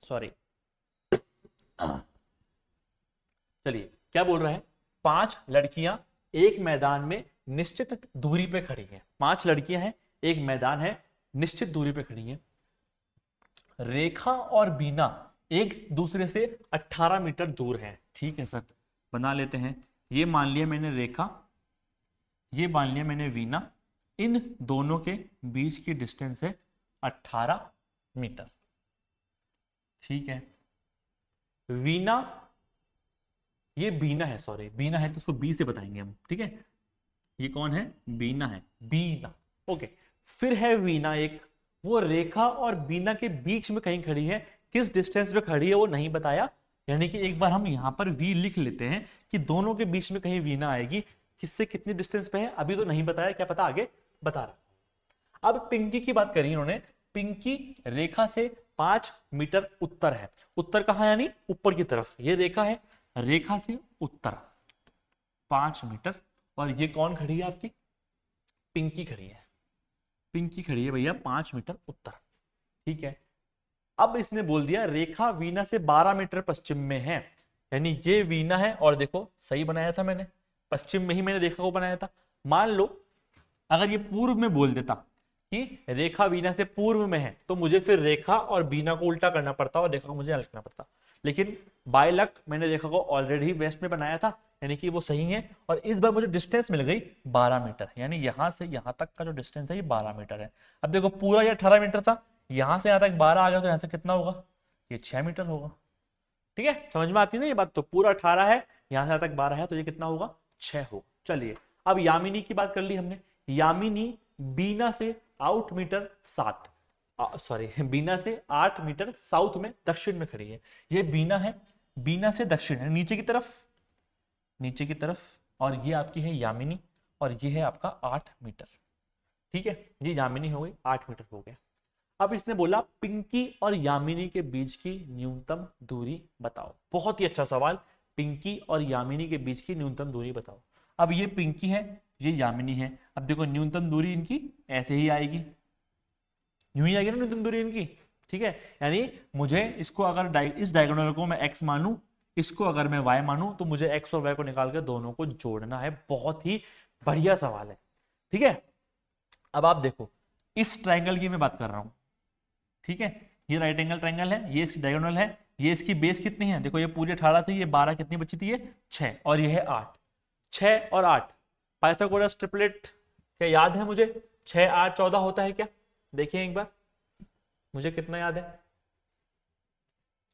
सॉरी, चलिए क्या बोल रहा है, 5 लड़कियां एक मैदान में निश्चित दूरी पे खड़ी हैं। 5 लड़कियां हैं, एक मैदान है, निश्चित दूरी पे खड़ी हैं। रेखा और बीना एक दूसरे से 18 मीटर दूर हैं। ठीक है सर, बना लेते हैं। ये मान लिया मैंने रेखा, ये मान लिया मैंने वीना, इन दोनों के बीच की डिस्टेंस है 18 मीटर। ठीक है, वीना, ये बीना है, सॉरी बीना है तो उसको बी से बताएंगे हम। ठीक है, ये कौन है, बीना है, बीना। ओके, फिर है वीना एक, वो रेखा और बीना के बीच में कहीं खड़ी है, किस डिस्टेंस पे खड़ी है वो नहीं बताया। यानी कि एक बार हम यहां पर वी लिख लेते हैं कि दोनों के बीच में कहीं वीना आएगी, किससे कितनी डिस्टेंस पे है अभी तो नहीं बताया, क्या पता आगे बता रहा। अब पिंकी की बात करी उन्होंने, पिंकी रेखा से 5 मीटर उत्तर है। उत्तर कहां, यानी ऊपर की तरफ, ये रेखा है, रेखा से उत्तर 5 मीटर। और ये कौन खड़ी है आपकी, पिंकी खड़ी है, पिंकी खड़ी है भैया 5 मीटर उत्तर। ठीक है, अब इसने बोल दिया रेखा वीना से 12 मीटर पश्चिम में है, यानी ये वीना है, और देखो सही बनाया था मैंने, पश्चिम में ही मैंने रेखा को बनाया था। मान लो अगर ये पूर्व में बोल देता कि रेखा वीना से पूर्व में है, तो मुझे फिर रेखा और बीना को उल्टा करना पड़ता और रेखा को मुझे लिखना पड़ता। लेकिन बाय लक मैंने रेखा को ऑलरेडी वेस्ट में बनाया था, यानी कि वो सही है। और इस बार मुझे डिस्टेंस मिल गई 12 मीटर, यानी यहां से यहां तक का जो डिस्टेंस है ये 12 मीटर है। अब देखो पूरा ये 18 मीटर था, यहां से यहां तक 12 आ गया, तो यहां से कितना होगा, ये 6 मीटर होगा। ठीक है, समझ में आती है ना ये बात। तो पूरा 18 है, यहां से यहां तक 12 है, तो ये कितना होगा, 6 होगा। चलिए अब यामिनी की बात कर ली हमने। यामिनी बीना से आउट मीटर 7, सॉरी बीना से 8 मीटर साउथ में, दक्षिण में खड़ी है। ये बीना है, बीना से दक्षिण है, नीचे की तरफ, नीचे की तरफ। और ये आपकी है यामिनी, और ये है आपका 8 मीटर। ठीक है, ये यामिनी हो गई, 8 मीटर हो गया। अब इसने बोला पिंकी और यामिनी के बीच की न्यूनतम दूरी बताओ। बहुत ही अच्छा सवाल, पिंकी और यामिनी के बीच की न्यूनतम दूरी बताओ। अब ये पिंकी है, ये यामिनी है। अब देखो न्यूनतम दूरी इनकी ऐसे ही आएगी, यूं ही आएगी ना न्यूनतम दूरी इनकी। ठीक है, यानी मुझे इसको अगर इस डायगोनल को मैं x मानूं, इसको अगर मैं y मानूं, तो मुझे x और y को निकाल कर दोनों को जोड़ना है। बहुत ही बढ़िया सवाल है। ठीक है, अब आप देखो इस ट्रायंगल की मैं बात कर रहा हूं। ठीक है, ये राइट एंगल ट्रायंगल है, ये इसकी डायगोनल है, ये इसकी बेस कितनी है, देखो ये पूरी 18 थी, ये 12 कितनी बची थी, ये 6, और ये है 8। 6 और 8 पाइथागोरस ट्रिपलेट क्या याद है मुझे, 6 8 14 होता है क्या, देखिए एक बार, मुझे कितना याद है,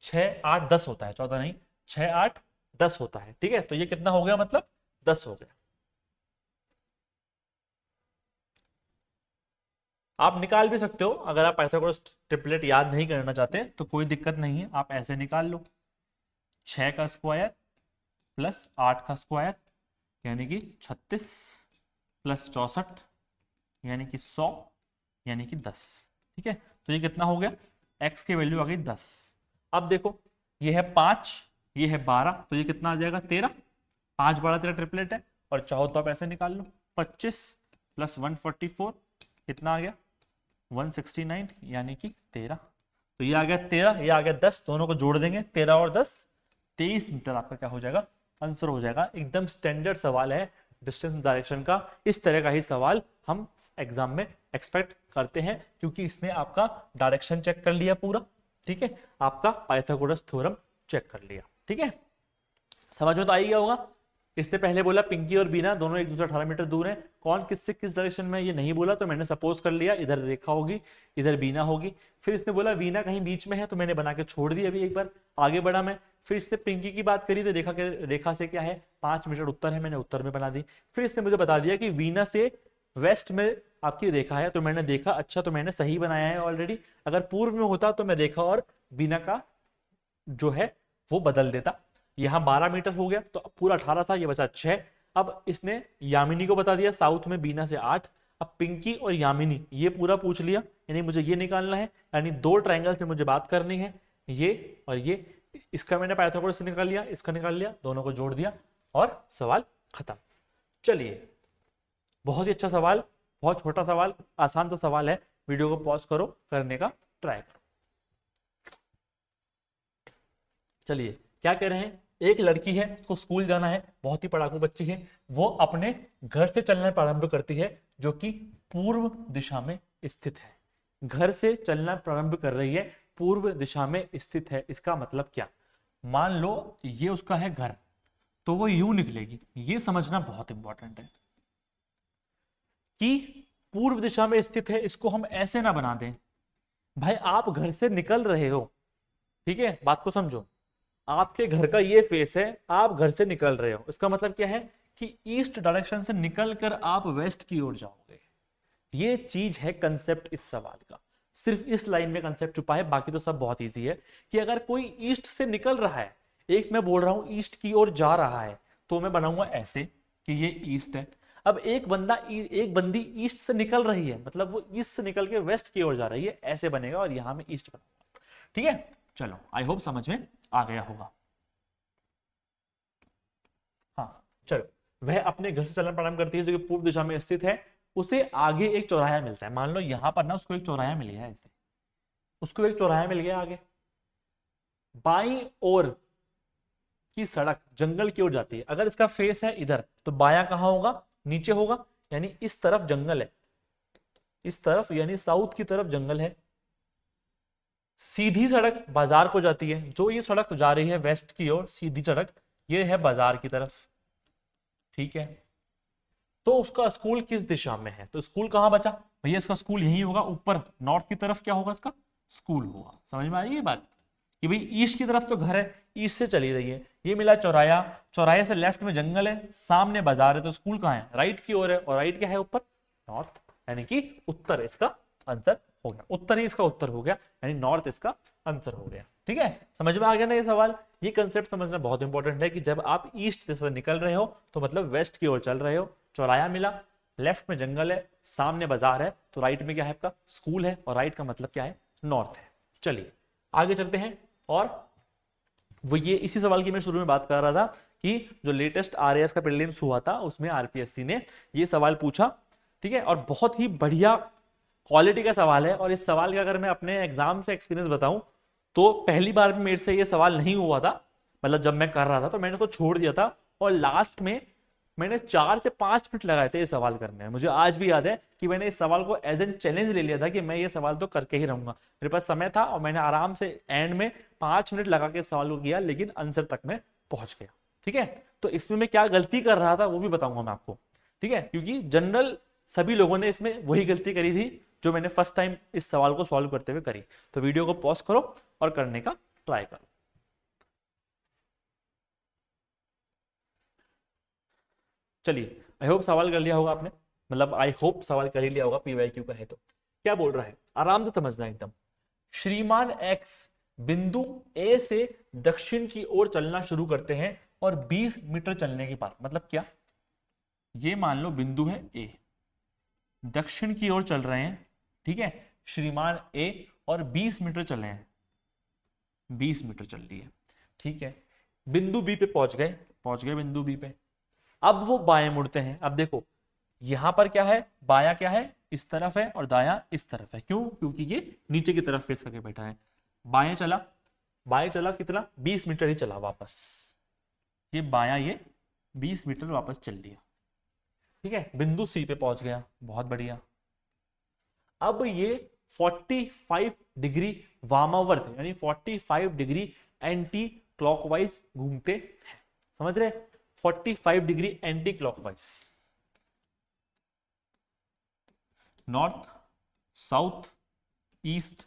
6 8 10 होता है, 14 नहीं, 6 8 10 होता है। ठीक है, तो ये कितना हो गया, मतलब 10 हो गया। आप निकाल भी सकते हो, अगर आप पाइथागोरस ट्रिपलेट याद नहीं करना चाहते तो कोई दिक्कत नहीं है, आप ऐसे निकाल लो। 6 का स्क्वायर प्लस 8 का स्क्वायर यानी कि 36 प्लस 64 यानी कि 100 यानी कि 10। ठीक है, तो ये कितना हो गया, x की वैल्यू आ गई 10। अब देखो ये है 5, ये है 12, तो ये कितना आ जाएगा 13। 5 12 13 ट्रिपलेट है, और चाहो तो आप ऐसे निकाल लो, 25 प्लस 144 कितना आ गया 169 यानी कि 13। तो ये आ गया 13, ये आ गया 10, दोनों को जोड़ देंगे 13 और 10 23 मीटर आपका क्या हो जाएगा, आंसर हो जाएगा। एकदम स्टैंडर्ड सवाल है डिस्टेंस डायरेक्शन का। इस तरह का ही सवाल हम एग्जाम में एक्सपेक्ट करते हैं, क्योंकि इसने आपका डायरेक्शन चेक कर लिया पूरा। ठीक है, आपका पाइथागोरस थ्योरम चेक कर लिया। ठीक है, समझ में तो आ ही गया होगा। इसने पहले बोला पिंकी और बीना दोनों एक दूसरे 18 मीटर दूर हैं, कौन किससे किस डायरेक्शन में ये नहीं बोला, तो मैंने सपोज कर लिया इधर रेखा होगी, इधर बीना होगी। फिर इसने बोला बीना कहीं बीच में है, तो मैंने बना के छोड़ दी, अभी एक बार आगे बढ़ा मैं। फिर इसने पिंकी की बात करी, तो रेखा से क्या है 5 मीटर उत्तर है, मैंने उत्तर में बना दी। फिर इसने मुझे बता दिया कि वीना से वेस्ट में आपकी रेखा है, तो मैंने देखा अच्छा तो मैंने सही बनाया है ऑलरेडी। अगर पूर्व में होता तो मैं रेखा और बीना का जो है वो बदल देता। यहां 12 मीटर हो गया, तो पूरा 18 था, ये बचा 6। अब इसने यामिनी को बता दिया साउथ में बीना से 8। अब पिंकी और यामिनी ये पूरा पूछ लिया, यानी मुझे ये निकालना है, यानी 2 ट्रायंगल से मुझे बात करनी है, ये और ये। इसका मैंने पाइथागोरस से निकाल लिया, इसका निकाल लिया, दोनों को जोड़ दिया और सवाल खत्म। चलिए, बहुत ही अच्छा सवाल, बहुत छोटा सवाल, आसान सा सवाल है। वीडियो को पॉज करो, करने का ट्राई करो। चलिए क्या कह रहे हैं, एक लड़की है, उसको स्कूल जाना है, बहुत ही पढ़ाकू बच्ची है, वो अपने घर से चलना प्रारंभ करती है जो कि पूर्व दिशा में स्थित है। घर से चलना प्रारंभ कर रही है, पूर्व दिशा में स्थित है। इसका मतलब क्या, मान लो ये उसका है घर, तो वो यूं निकलेगी। ये समझना बहुत इंपॉर्टेंट है कि पूर्व दिशा में स्थित है, इसको हम ऐसे ना बना दें। भाई आप घर से निकल रहे हो, ठीक है, बात को समझो, आपके घर का ये फेस है, आप घर से निकल रहे हो, इसका मतलब क्या है कि ईस्ट डायरेक्शन से निकलकर आप वेस्ट की ओर जाओगे। ये चीज है कंसेप्ट इस सवाल का। सिर्फ इस लाइन में कंसेप्ट छुपा है, बाकी तो सब बहुत इजी है कि अगर कोई ईस्ट से निकल रहा है, एक मैं बोल रहा हूं ईस्ट की ओर जा रहा है, तो मैं बनाऊंगा ऐसे कि ये ईस्ट है। अब एक बंदी ईस्ट से निकल रही है, मतलब वो ईस्ट से निकल के वेस्ट की ओर जा रही है, ऐसे बनेगा और यहां में ईस्ट बनाऊंगा। ठीक है, चलो आई होप समझ में आ गया होगा। हाँ चलो, वह अपने घर से चलना प्रारंभ करती है जो कि पूर्व दिशा में स्थित है। उसे आगे एक चौराहा मिलता है, मान लो यहां पर ना उसको एक चौराहा मिल गया, ऐसे उसको एक चौराहा मिल गया। आगे बाईं ओर की सड़क जंगल की ओर जाती है। अगर इसका फेस है इधर, तो बायां कहां होगा, नीचे होगा, यानी इस तरफ जंगल है, इस तरफ यानी साउथ की तरफ जंगल है। सीधी सड़क बाजार को जाती है, जो ये सड़क जा रही है वेस्ट की ओर, सीधी सड़क ये है बाजार की तरफ। ठीक है, तो उसका स्कूल किस दिशा में है, तो स्कूल कहां बचा भैया, इसका स्कूल यही होगा, ऊपर नॉर्थ की तरफ क्या होगा, इसका स्कूल होगा। समझ में आई ये बात कि भाई ईस्ट की तरफ तो घर है, ईस्ट से चली रही है, ये मिला चौराया, चौराहे से लेफ्ट में जंगल है, सामने बाजार है, तो स्कूल कहां है, राइट की ओर है, और राइट क्या है ऊपर, नॉर्थ, यानी कि उत्तर इसका आंसर हो गया। उत्तर ही इसका उत्तर हो गया, यानी नॉर्थ इसका आंसर हो गया। ठीक है, समझ में आ गया ना ये सवाल। ये कंसेप्ट समझना बहुत इंपॉर्टेंट है कि जब आप ईस्ट से निकल रहे हो तो मतलब वेस्ट की ओर चल रहे हो, चौराया मिला, लेफ्ट में जंगल है, सामने बाजार है, तो राइट में क्या है आपका, स्कूल है, और राइट का मतलब क्या है, नॉर्थ है। चलिए आगे चलते हैं। और वो ये इसी सवाल की मैं शुरू में बात कर रहा था कि जो लेटेस्ट आरएएस का प्रीलिम्स हुआ था उसमें आरपीएससी ने ये सवाल पूछा। ठीक है, और बहुत ही बढ़िया क्वालिटी का सवाल है। और इस सवाल का अगर मैं अपने एग्जाम से एक्सपीरियंस बताऊं तो पहली बार में मेरे से ये सवाल नहीं हुआ था, मतलब जब मैं कर रहा था तो मैंने उसको छोड़ दिया था, और लास्ट में मैंने 4 से 5 मिनट लगाए थे ये सवाल करने में। मुझे आज भी याद है कि मैंने इस सवाल को एज एन चैलेंज ले लिया था कि मैं ये सवाल तो करके ही रहूंगा। मेरे पास समय था और मैंने आराम से एंड में 5 मिनट लगा के इस सवाल को किया, लेकिन आंसर तक मैं पहुंच गया। ठीक है, तो इसमें मैं क्या गलती कर रहा था वो भी बताऊंगा मैं आपको। ठीक है, क्योंकि जनरल सभी लोगों ने इसमें वही गलती करी थी जो मैंने फर्स्ट टाइम इस सवाल को सॉल्व करते हुए करी। तो वीडियो को पॉज करो और करने का ट्राई करो। चलिए, आई होप सवाल कर लिया होगा आपने, मतलब आई होप सवाल कर ही लिया होगा, पीवाईक्यू का है तो। क्या बोल रहा है, आराम से समझना एकदम। श्रीमान एक्स बिंदु ए से दक्षिण की ओर चलना शुरू करते हैं और 20 मीटर चलने के बाद, मतलब क्या, ये मान लो बिंदु है ए, दक्षिण की ओर चल रहे हैं, ठीक है, श्रीमान ए, और 20 मीटर चले हैं, 20 मीटर चल रही है, ठीक है, बिंदु बी पे पहुंच गए बिंदु बी पे। अब वो बाएं मुड़ते हैं। अब देखो यहां पर क्या है, बायां क्या है, इस तरफ है, और दायां इस तरफ है। क्यों, क्योंकि ये नीचे की तरफ फेस करके बैठा है। बाएं चला कितना, 20 मीटर ही चला वापस, ये बायां ये 20 मीटर वापस चल लिया। ठीक है, बिंदु सी पे पहुंच गया, बहुत बढ़िया। अब ये 45 डिग्री वामावर्त यानी 45 डिग्री एंटी क्लॉकवाइज घूमते हैं। समझ रहे, 45 degree anti clockwise, north south east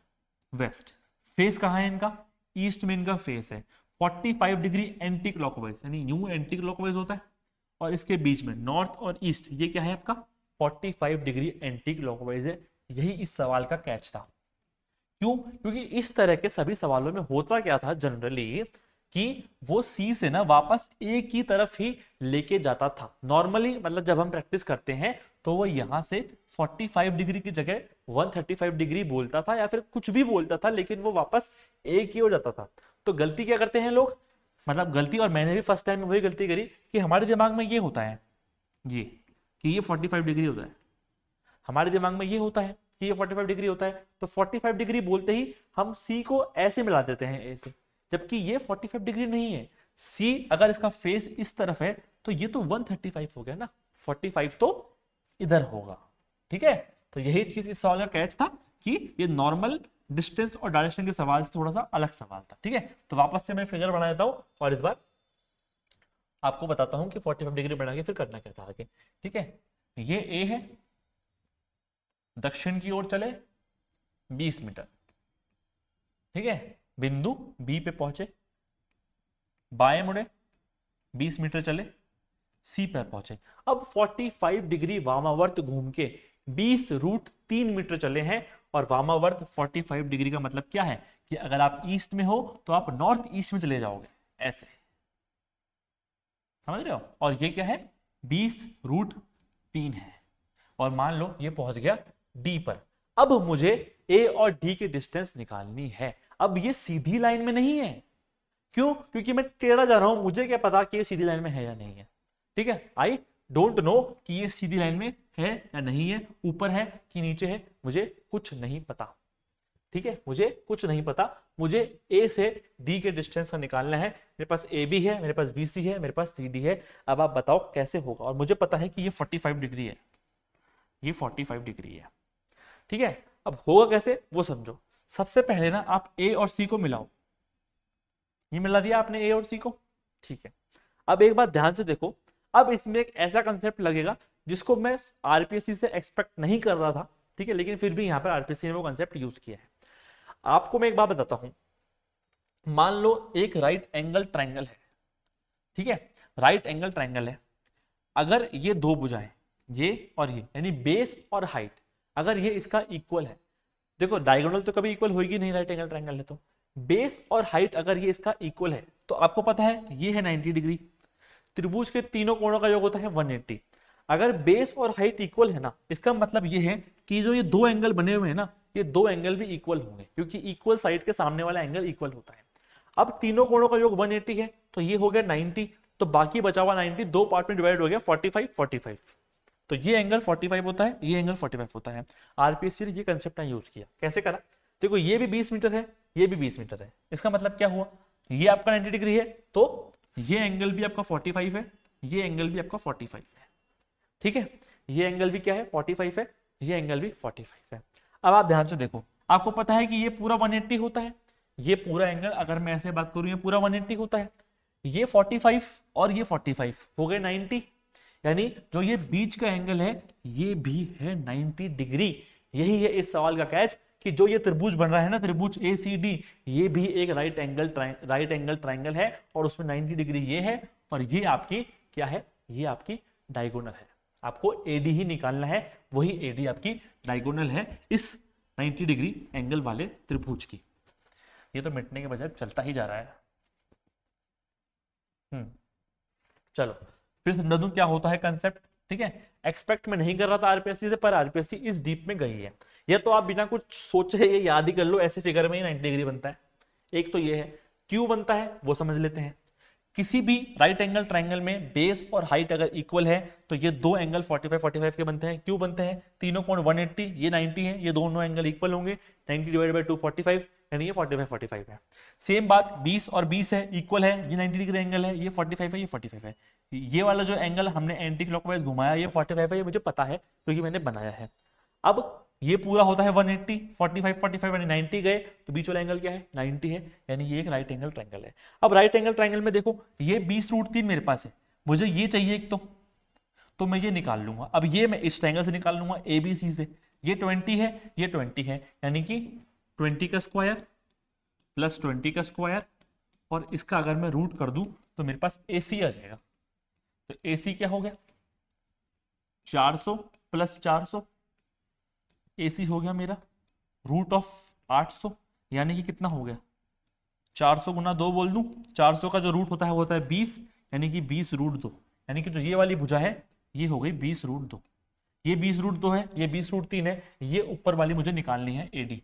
west. Face कहां है इनका, ईस्ट में इनका फेस है। 45 डिग्री एंटी क्लॉकवाइज यानी यूं एंटी क्लॉकवाइज होता है, और इसके बीच में नॉर्थ और ईस्ट, ये क्या है आपका 45 डिग्री एंटी क्लॉकवाइज है। यही इस सवाल का कैच था। क्यों, क्योंकि इस तरह के सभी सवालों में होता क्या था जनरली कि वो सी से ना वापस ए की तरफ ही लेके जाता था नॉर्मली। मतलब जब हम प्रैक्टिस करते हैं तो वो यहां से 45 डिग्री की जगह 135 डिग्री बोलता था या फिर कुछ भी बोलता था, लेकिन वो वापस ए की ओर जाता था। तो गलती क्या करते हैं लोग, मतलब गलती, और मैंने भी फर्स्ट टाइम में वही गलती करी कि हमारे दिमाग में ये होता है ये कि ये 45 डिग्री होता है, हमारे दिमाग में ये होता है कि ये 45 डिग्री होता है। तो 45 डिग्री बोलते ही हम सी को ऐसे मिला देते हैं ए से, जबकि ये 45 डिग्री नहीं है। सी अगर इसका फेस इस तरफ है तो ये तो 135 हो गया ना, 45 तो इधर होगा। ठीक है, तो यही चीज इस सवाल का कैच था कि ये नॉर्मल डिस्टेंस और डायरेक्शन के सवाल से थोड़ा सा अलग सवाल था। ठीक है, तो वापस से मैं फिगर बना देता हूं और इस बार आपको बताता हूं कि 45 डिग्री बना के फिर करना क्या था आगे। ठीक है, ये ए है, दक्षिण की ओर चले 20 मीटर। ठीक है, बिंदु बी पे पहुंचे, बाएं मुड़े 20 मीटर चले, सी पर पहुंचे। अब 45 डिग्री वामावर्त घूम के 20 रूट 3 मीटर चले हैं, और वामावर्त 45 डिग्री का मतलब क्या है कि अगर आप ईस्ट में हो तो आप नॉर्थ ईस्ट में चले जाओगे, ऐसे, समझ रहे हो। और ये क्या है, 20 रूट 3 है, और मान लो ये पहुंच गया डी पर। अब मुझे ए और डी की डिस्टेंस निकालनी है। अब ये सीधी लाइन में नहीं है, क्यों? क्योंकि मैं टेढ़ा जा रहा हूं, मुझे क्या पता कि ये सीधी लाइन में है या नहीं है। ठीक है, आई डोंट नो कि ये सीधी लाइन में है या नहीं है, ऊपर है कि नीचे है, मुझे कुछ नहीं पता। ठीक है, मुझे कुछ नहीं पता, मुझे ए से डी के डिस्टेंस का निकालना है। मेरे पास ए बी है, मेरे पास बी सी है, मेरे पास सी डी है। अब आप बताओ कैसे होगा। और मुझे पता है कि ये 45 डिग्री है, ये 45 डिग्री है। ठीक है, अब होगा कैसे वो समझो। सबसे पहले ना आप ए और सी को मिलाओ। ये मिला दिया आपने ए और सी को। ठीक है, अब एक बात ध्यान से देखो, अब इसमें एक ऐसा कंसेप्ट लगेगा जिसको मैं आरपीएससी से एक्सपेक्ट नहीं कर रहा था। ठीक है, लेकिन फिर भी यहां पर आरपीएससी ने वो कंसेप्ट यूज किया है। आपको मैं एक बात बताता हूं, मान लो एक राइट एंगल ट्रायंगल है। ठीक है, राइट एंगल ट्रायंगल है, अगर ये दो भुजाएं, ये और ये, यानी बेस और हाइट, अगर ये इसका इक्वल है, देखो डायगोनल तो कभी इक्वल होगी नहीं राइट एंगल ट्रायंगल है, तो बेस और हाइट अगर ये इसका इक्वल है तो आपको पता है ये है 90 डिग्री। त्रिभुज के तीनों कोणों का योग होता है 180। अगर बेस और हाइट इक्वल है ना, इसका मतलब ये है कि जो ये दो एंगल बने हुए हैं ना, ये दो एंगल भी इक्वल होंगे, क्योंकि इक्वल साइड के सामने वाला एंगल इक्वल होता है। अब तीनों कोणों का योग 180 है, तो ये हो गया 90, तो बाकी बचा हुआ 90 दो पार्ट में डिवाइड हो गया 45 45। तो ये एंगल 45 होता है, ये एंगल 45 होता है। आरपीएससी ने ये कंसेप्ट यूज किया। कैसे करा? देखो ये भी 20 मीटर है, ये भी 20 मीटर है। इसका मतलब क्या हुआ, ये आपका 90 डिग्री है तो ये एंगल भी आपका 45 है, ये एंगल भी आपका 45 है। ठीक है, ये एंगल भी क्या है 45 है, ये एंगल भी 45 है। अब आप ध्यान से देखो, आपको पता है कि ये पूरा 180 होता है, ये पूरा एंगल अगर मैं ऐसे बात करूं ये पूरा 180 होता है, ये 45 और ये 45 हो गए 90, यानी जो ये बीच का एंगल है ये भी है 90 डिग्री। यही है इस सवाल का कैच कि जो ये त्रिभुज बन रहा है ना, त्रिभुज ACD, ये भी एक राइट एंगल ट्रायंगल है, और उसमें 90 डिग्री ये है, और ये आपकी क्या है, ये आपकी डायगोनल है। आपको AD ही निकालना है, वही AD आपकी डायगोनल है इस 90 डिग्री एंगल वाले त्रिभुज की। ये तो मिटने के बजाय चलता ही जा रहा है। चलो फिर समझा दूं क्या होता है कंसेप्ट। ठीक है, एक्सपेक्ट मैं नहीं कर रहा था आरपीएससी से, पर आरपीएससी इस डीप में गई है। ये तो आप बिना कुछ सोचे ये याद ही कर लो, ऐसे फिगर में ही 90 डिग्री बनता है। एक तो ये है, क्यों बनता है वो समझ लेते हैं। किसी भी राइट एंगल ट्रायंगल में बेस और हाइट अगर इक्वल है तो ये दो एंगल 45 45 के बनते हैं। क्यों बनते हैं? तीनों कोण 180, ये 90 है, ये दोनों एंगल इक्वल होंगे, 90 डिवाइडेड बाय 2 45, यानी ये 45 45 है। सेम बात 20 और 20 है, इक्वल है, ये 90 डिग्री एंगल है, ये 45 है, ये 45 है। ये वाला जो एंगल हमने एंटी क्लॉकवाइज घुमाया ये 45 है, ये मुझे पता है क्योंकि मैंने बनाया है। अब ये पूरा होता है 180, 45 45 यानी 90 गए, तो बीच वाला एंगल क्या है 90 है, यानी ये एक राइट एंगल ट्रायंगल है। अब राइट एंगल ट्रायंगल में देखो ये 20√3 मेरे पास है, मुझे ये चाहिए एक तो मैं ये निकाल लूंगा। अब ये मैं इस ट्रायंगल से निकाल लूंगा ABC से, ये 20 है, ये 20 है, यानी कि 20 का स्क्वायर प्लस 20 का स्क्वायर, और इसका अगर मैं रूट कर दूं तो मेरे पास AC आ जाएगा। तो AC क्या हो गया 400 प्लस 400, AC हो गया मेरा रूट ऑफ 800, यानी कि कितना हो गया 400 गुना 2 बोल दूं, 400 का जो रूट होता है वो होता है 20, यानी कि 20√2, यानी कि जो ये वाली भुजा है ये हो गई 20√2, ये 20√2 है, ये 20√3 है, ये ऊपर वाली मुझे निकालनी है AD।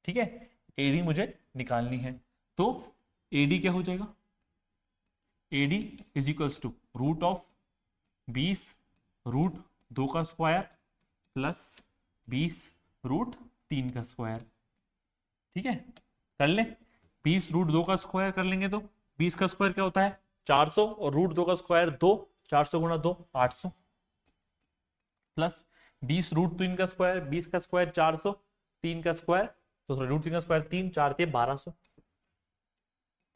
ठीक है, AD मुझे निकालनी है, तो AD क्या हो जाएगा, AD is equals to root of 20√2 का स्क्वायर प्लस 20√3 का स्क्वायर। ठीक है, कर ले, 20 √2 का स्क्वायर कर लेंगे तो 20 का स्क्वायर क्या होता है 400 और √2 का स्क्वायर 2, 400 गुणा 2 800 प्लस 20 √3 का स्क्वायर 20 का स्क्वायर 400, 3 का स्क्वायर तो सॉरी √3 का स्क्वायर 3, 4 के 1200।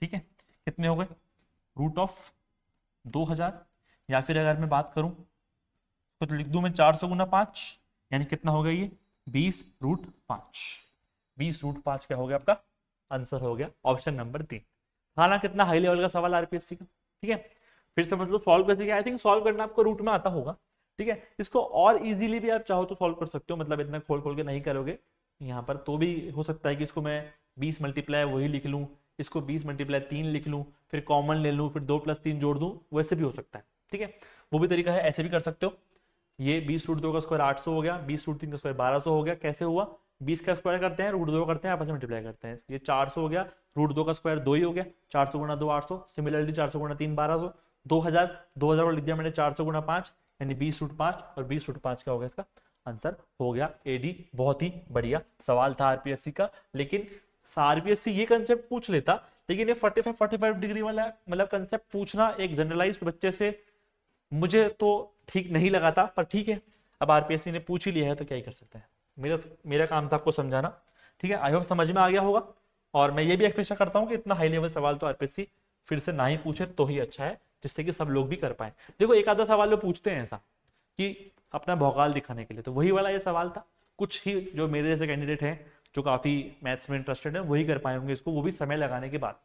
ठीक है, कितने हो गए √2000। या फिर अगर मैं बात करूं तो लिख दूं मैं 400 गुना 5, यानी कितना हो गया ये 20 √5। 20 √5 क्या हो गया आपका आंसर हो गया ऑप्शन नंबर 3। खाना कितना हाई लेवल का सवाल आरपीएससी का। ठीक है, फिर समझ लो सॉल्व कैसे किया। आई थिंक सॉल्व करना आपको रूट में आता होगा। ठीक है, इसको और इजीली भी आप चाहो तो सॉल्व कर सकते हो, मतलब इतना खोल खोल के नहीं करोगे यहाँ पर तो भी हो सकता है कि इसको मैं 20 मल्टीप्लाई वही लिख लूँ, इसको 20 मल्टीप्लाई 3 लिख लूँ, फिर कॉमन ले लूँ, फिर 2 + 3 जोड़ दूँ, वैसे भी हो सकता है। ठीक है, वो भी तरीका है, ऐसे भी कर सकते हो। ये 20 √2 का स्क्वायर 800 हो गया, 20 √3 का स्क्वायर 1200 हो गया। कैसे हुआ 20 का स्क्वायर करते हैं √2 करते हैं आपस में मल्टीप्लाई करते हैं, ये 400 हो गया, √2 का स्क्वायर 2 ही हो गया, 400 गुणा 2 800, सिमिलरली 400 गुणा 3 1200, 2000 2000 को लिख दिया मैंने 400 गुणा 5 यानी 20 √5 और 20 √5 क्या हो गया इसका आंसर हो गया एडी। बहुत ही बढ़िया सवाल था आरपीएससी का, लेकिन आरपीएससी ये कंसेप्ट पूछ लेता, लेकिन ये 45 डिग्री वाला मतलब कंसेप्ट पूछना एक जनरलाइज्ड बच्चे से मुझे तो ठीक नहीं लगा था, पर ठीक है अब आरपीएससी ने पूछ ही लिया है तो क्या ही कर सकते हैं। मेरा काम था आपको समझाना। ठीक है, आई होप समझ में आ गया होगा। और मैं ये भी अपेक्षा करता हूँ कि इतना हाई लेवल सवाल तो आरपीएससी फिर से ना ही पूछे तो ही अच्छा है, जिससे कि सब लोग भी कर पाए। देखो एक आधा सवाल वो पूछते हैं ऐसा कि अपना भौकाल दिखाने के लिए, तो वही वाला ये सवाल था। कुछ ही जो मेरे जैसे कैंडिडेट हैं जो काफी मैथ्स में इंटरेस्टेड है वही कर पाए होंगे इसको, वो भी समय लगाने के बाद।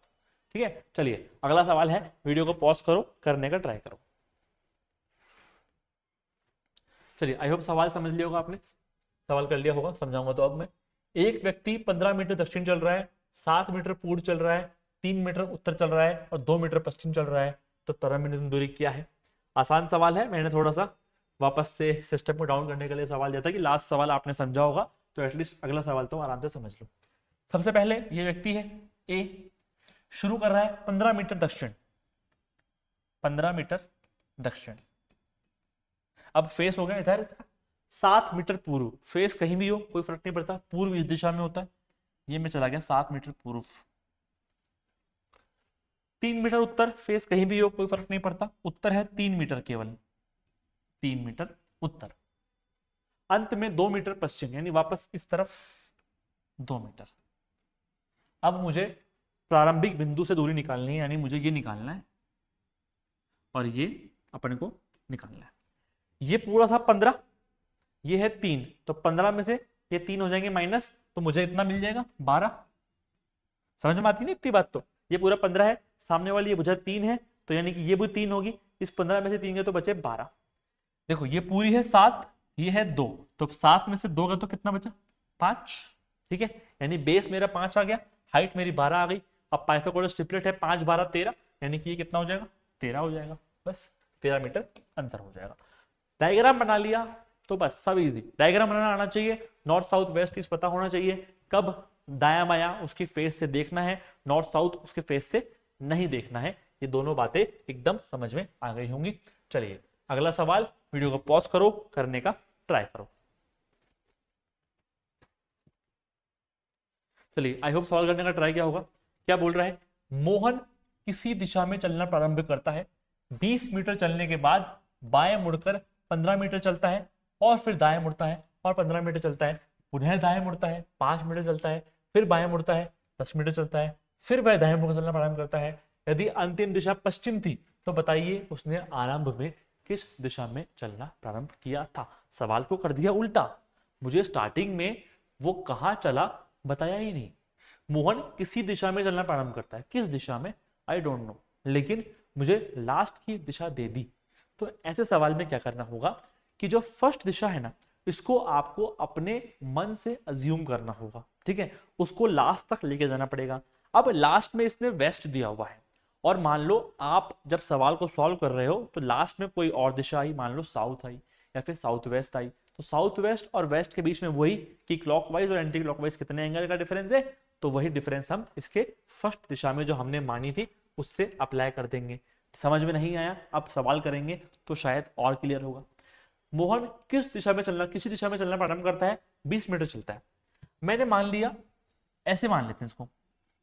ठीक है, चलिए अगला सवाल है, वीडियो को पॉज करो, करने का ट्राई करो। चलिए आई होप सवाल समझ लिया होगा आपने, सवाल कर लिया होगा, समझाऊंगा तो अब मैं। एक व्यक्ति 15 मीटर दक्षिण चल रहा है, 7 मीटर पूर्व चल रहा है, 3 मीटर उत्तर चल रहा है और 2 मीटर पश्चिम चल रहा है, तो 15 मीटर की दूरी क्या है। आसान सवाल है, मैंने थोड़ा सा वापस से सिस्टम को डाउन करने के लिए सवाल दिया था कि लास्ट सवाल आपने समझा होगा तो एटलीस्ट अगला सवाल तो आराम से समझ लो। सबसे पहले ये व्यक्ति है ए, शुरू कर रहा है 15 मीटर दक्षिण, 15 मीटर दक्षिण। अब फेस हो गया इधर इसका 7 मीटर पूर्व, फेस कहीं भी हो कोई फर्क नहीं पड़ता, पूर्व इस दिशा में होता है, ये मैं चला गया 7 मीटर पूर्व। 3 मीटर उत्तर, फेस कहीं भी हो कोई फर्क नहीं पड़ता, उत्तर है 3 मीटर केवल, 3 मीटर उत्तर। अंत में 2 मीटर पश्चिम, यानी वापस इस तरफ 2 मीटर। अब मुझे प्रारंभिक बिंदु से दूरी निकालनी है, यानी मुझे ये निकालना है और ये अपने को निकालना है। ये पूरा था 15, ये है 3, तो 15 में से ये 3 हो जाएंगे माइनस, तो मुझे इतना मिल जाएगा 12। समझ में आती है ना इतनी बात। तो ये पूरा 15 है, सामने वाली ये बुझा 3 है, तो यानी कि ये भी 3 होगी, इस 15 में से 3 गए तो बचे 12। देखो ये पूरी है 7, ये है 2, तो 7 में से 2 गए तो कितना बचा 5। ठीक है, यानी बेस मेरा 5 आ गया, हाइट मेरी 12 आ गई। अब पाइथागोरस ट्रिपलेट है 5 12 13, यानी कि ये कितना हो जाएगा 13 हो जाएगा, बस 13 मीटर आंसर हो जाएगा। डायग्राम बना लिया तो बस सब इजी। डायग्राम बनाना आना चाहिए, नॉर्थ साउथ वेस्ट ईस्ट पता होना चाहिए, कब दायां बायां उसकी फेस से देखना है, नॉर्थ साउथ उसके फेस से नहीं देखना है। ये दोनों बातें एकदम समझ में आ गई होंगी। चलिए अगला सवाल, वीडियो को पॉज करो, करने का ट्राई करो। चलिए आई होप सवाल करने का ट्राई किया होगा। क्या बोल रहा है, मोहन किसी दिशा में चलना प्रारंभ करता है, 20 मीटर चलने के बाद बाएं मुड़कर 15 मीटर चलता है और फिर दाएं मुड़ता है और 15 मीटर चलता है, पुनः दाएं मुड़ता है 5 मीटर चलता है, फिर बाएं मुड़ता है 10 मीटर चलता है, फिर वह दाएं मुड़कर चलना प्रारंभ करता है। यदि अंतिम दिशा पश्चिम थी तो बताइए उसने आरंभ में किस दिशा में चलना प्रारंभ किया था। सवाल को कर दिया उल्टा, मुझे स्टार्टिंग में वो कहां चला बताया ही नहीं। मोहन किसी दिशा में चलना प्रारंभ करता है, किस दिशा में आई डोंट नो, लेकिन मुझे लास्ट की दिशा दे दी। तो ऐसे सवाल में क्या करना होगा कि जो फर्स्ट दिशा है ना, इसको आपको अपने मन से अज्यूम करना होगा। ठीक है, उसको लास्ट तक लेके जाना पड़ेगा। अब लास्ट में इसने वेस्ट दिया हुआ है और मान लो आप जब सवाल को सॉल्व कर रहे हो तो लास्ट में कोई और दिशा आई, मान लो साउथ आई या फिर साउथ वेस्ट आई, तो साउथ वेस्ट और वेस्ट के बीच में वही कि क्लॉकवाइज और एंटी क्लॉकवाइज कितने एंगल का डिफरेंस है, तो वही डिफरेंस हम इसके फर्स्ट दिशा में जो हमने मानी थी उससे अप्लाई कर देंगे। समझ में नहीं आया, अब सवाल करेंगे तो शायद और क्लियर होगा। मोहन किसी दिशा में चलना प्रारंभ करता है, 20 मीटर चलता है। मैंने मान लिया, ऐसे मान लेते हैं इसको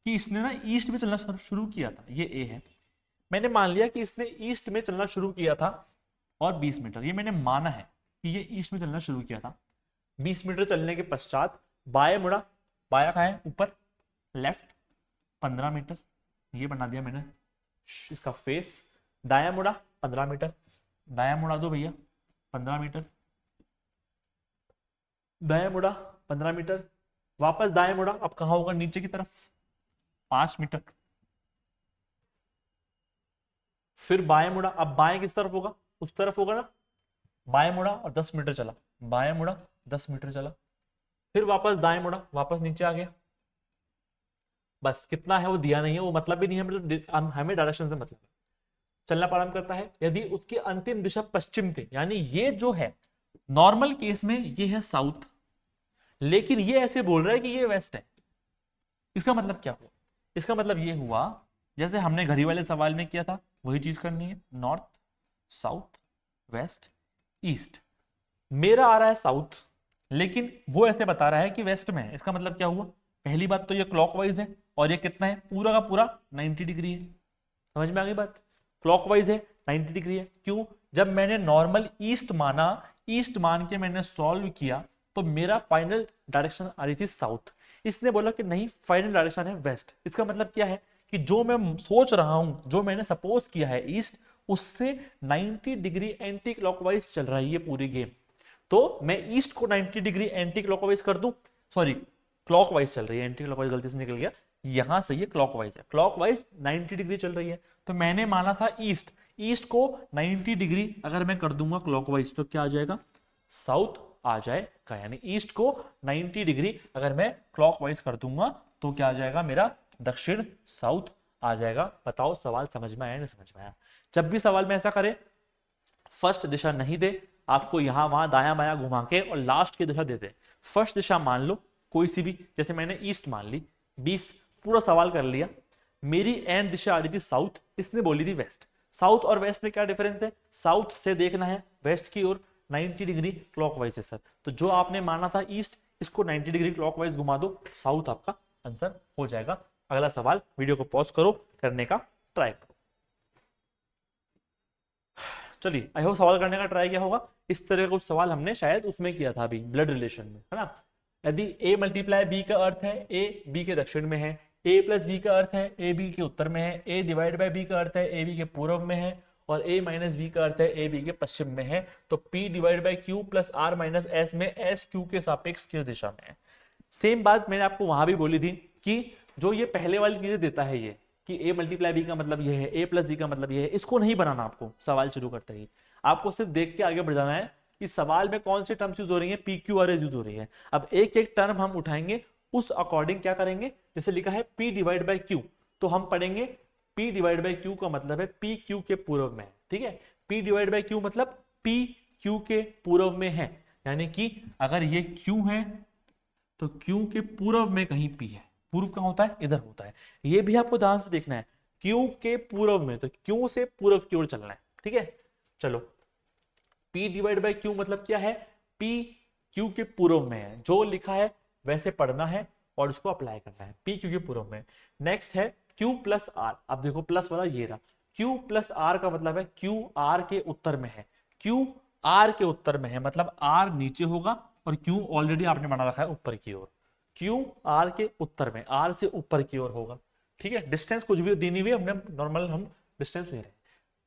कि इसने ना ईस्ट में चलना शुरू किया था, ये ए है, मैंने मान लिया कि इसने ईस्ट में चलना शुरू किया था और 20 मीटर, ये मैंने माना है कि ये ईस्ट में चलना शुरू किया था। 20 मीटर चलने के पश्चात बाएं मुड़ा, बाया कहाँ है, ऊपर, लेफ्ट 15 मीटर, ये बना दिया मैंने इसका फेस। दाया मुड़ा 15 मीटर, दाया मुड़ा दो भैया 15 मीटर, दाया मुड़ा 15 मीटर, वापस दाया मुड़ा, अब कहाँ होगा, नीचे की तरफ 5 मीटर, फिर बाएं मुड़ा, अब बाएं किस तरफ होगा, उस तरफ होगा ना, बाएं मुड़ा और 10 मीटर चला, बाएं मुड़ा 10 मीटर चला, फिर वापस दाएं मुड़ा, वापस नीचे आ गया। बस कितना है वो दिया नहीं है, वो मतलब भी नहीं है, मतलब हमें डायरेक्शन से मतलब है। चलना प्रारंभ करता है यदि उसकी अंतिम दिशा पश्चिम थी, यानी ये जो है नॉर्मल केस में ये है साउथ, लेकिन ये ऐसे बोल रहा है कि ये वेस्ट है। इसका मतलब क्या हुआ, इसका मतलब ये हुआ जैसे हमने घड़ी वाले सवाल में किया था वही चीज करनी है, नॉर्थ साउथ वेस्ट ईस्ट। मेरा आ रहा है साउथ, लेकिन वो ऐसे बता रहा है कि वेस्ट में है। इसका मतलब क्या हुआ, पहली बात तो ये क्लॉकवाइज है और ये कितना है, पूरा का पूरा 90 डिग्री है। समझ में आ गई बात, क्लॉकवाइज है 90 डिग्री है। क्यों, जब मैंने नॉर्मल ईस्ट माना, ईस्ट मान के मैंने सॉल्व किया तो मेरा फाइनल डायरेक्शन आ रही थी साउथ। इसने बोला कि नहीं फाइनल डायरेक्शन है वेस्ट। इसका मतलब क्या है कि जो मैं सोच रहा हूं, जो मैंने सपोज किया है ईस्ट, उससे 90 डिग्री एंटी क्लॉकवाइज चल रही है पूरी गेम। तो मैं ईस्ट को 90 डिग्री एंटी क्लॉकवाइज कर दूं, सॉरी क्लॉकवाइज चल रही है, एंटी क्लॉकवाइज गलती से निकल गया, यहां से ये क्लॉकवाइज है, क्लॉकवाइज 90 डिग्री चल रही है। तो मैंने माना था ईस्ट, ईस्ट को 90 डिग्री अगर मैं कर दूंगा क्लॉकवाइज तो क्या आ जाएगा, साउथ आ जाएगा। यानी ईस्ट को 90 डिग्री अगर मैं क्लॉकवाइज कर दूंगा तो क्या आ जाएगा, मेरा दक्षिण साउथ आ जाएगा। बताओ सवाल समझ में आया नहीं समझ में आया। जब भी सवाल में ऐसा करे फर्स्ट दिशा नहीं दे, आपको यहां वहां दाया बाया घुमा के और लास्ट की दिशा दे दे। फर्स्ट दिशा मान लो कोई सी भी, जैसे मैंने ईस्ट मान ली, 20 पूरा सवाल कर लिया। मेरी एंड दिशा आ रही थी साउथ, इसने बोली थी वेस्ट। साउथ और वेस्ट में क्या डिफरेंस है, साउथ से देखना है वेस्ट की ओर 90 डिग्री क्लॉकवाइज है सर। तो जो आपने माना था ईस्ट, इसको 90 डिग्री क्लॉकवाइज घुमा दो, साउथ आपका आंसर हो जाएगा। अगला सवाल, वीडियो को पॉज करो, करने का ट्राई करो। चलिए आई होप सवाल करने का ट्राई किया होगा। इस तरह का कुछ सवाल हमने शायद उसमें किया था अभी ब्लड रिलेशन में, है ना। यदि a मल्टीप्लाई b का अर्थ है a b के दक्षिण में है, a प्लस b का अर्थ है a b के उत्तर में है, a डिवाइड बाय b का अर्थ है a b के पूर्व में है, और a माइनस b का अर्थ है a b के पश्चिम में है, तो p divide by q plus r minus s में s q के सापेक्ष किस दिशा में है। सेम बात मैंने आपको वहां भी बोली थी कि जो ये पहले वाली चीजें देता है ये कि a मल्टीप्लाई b का मतलब ये है, a प्लस b का मतलब ये है, इसको नहीं बनाना आपको सवाल शुरू करते ही। आपको सिर्फ देख के आगे बढ़ जाना है कि सवाल में कौन सी टर्म्स यूज हो रही है, P Q R S use हो रही है। अब एक एक टर्म हम उठाएंगे, उस अकॉर्डिंग क्या करेंगे, जैसे लिखा है p डिवाइड बाय q, तो हम पढ़ेंगे p डिवाइड बाय q का मतलब है p q के पूर्व में है। ठीक है, p डिवाइड बाय q मतलब p q के पूर्व में है, यानी कि अगर ये q है तो q के पूर्व में कहीं p है। पूर्व कहाँ होता है, इधर होता है। ये भी आपको ध्यान से देखना है, q के पूर्व में, तो q से पूर्व की ओर चलना है। ठीक है, चलो p डिवाइड बाय q मतलब क्या है, p q के पूर्व में है, जो लिखा है वैसे पढ़ना है और उसको अप्लाई करना है, p q के पूर्व में। नेक्स्ट है q प्लस r, अब देखो प्लस वाला ये रहा, q प्लस r का मतलब है q r के उत्तर में है, q r के उत्तर में है मतलब r नीचे होगा और q ऑलरेडी आपने बना रखा है ऊपर की ओर, q r के उत्तर में, r से ऊपर की ओर होगा। ठीक है, डिस्टेंस कुछ भी देनी हुई हमने, नॉर्मल हम डिस्टेंस ले रहे हैं।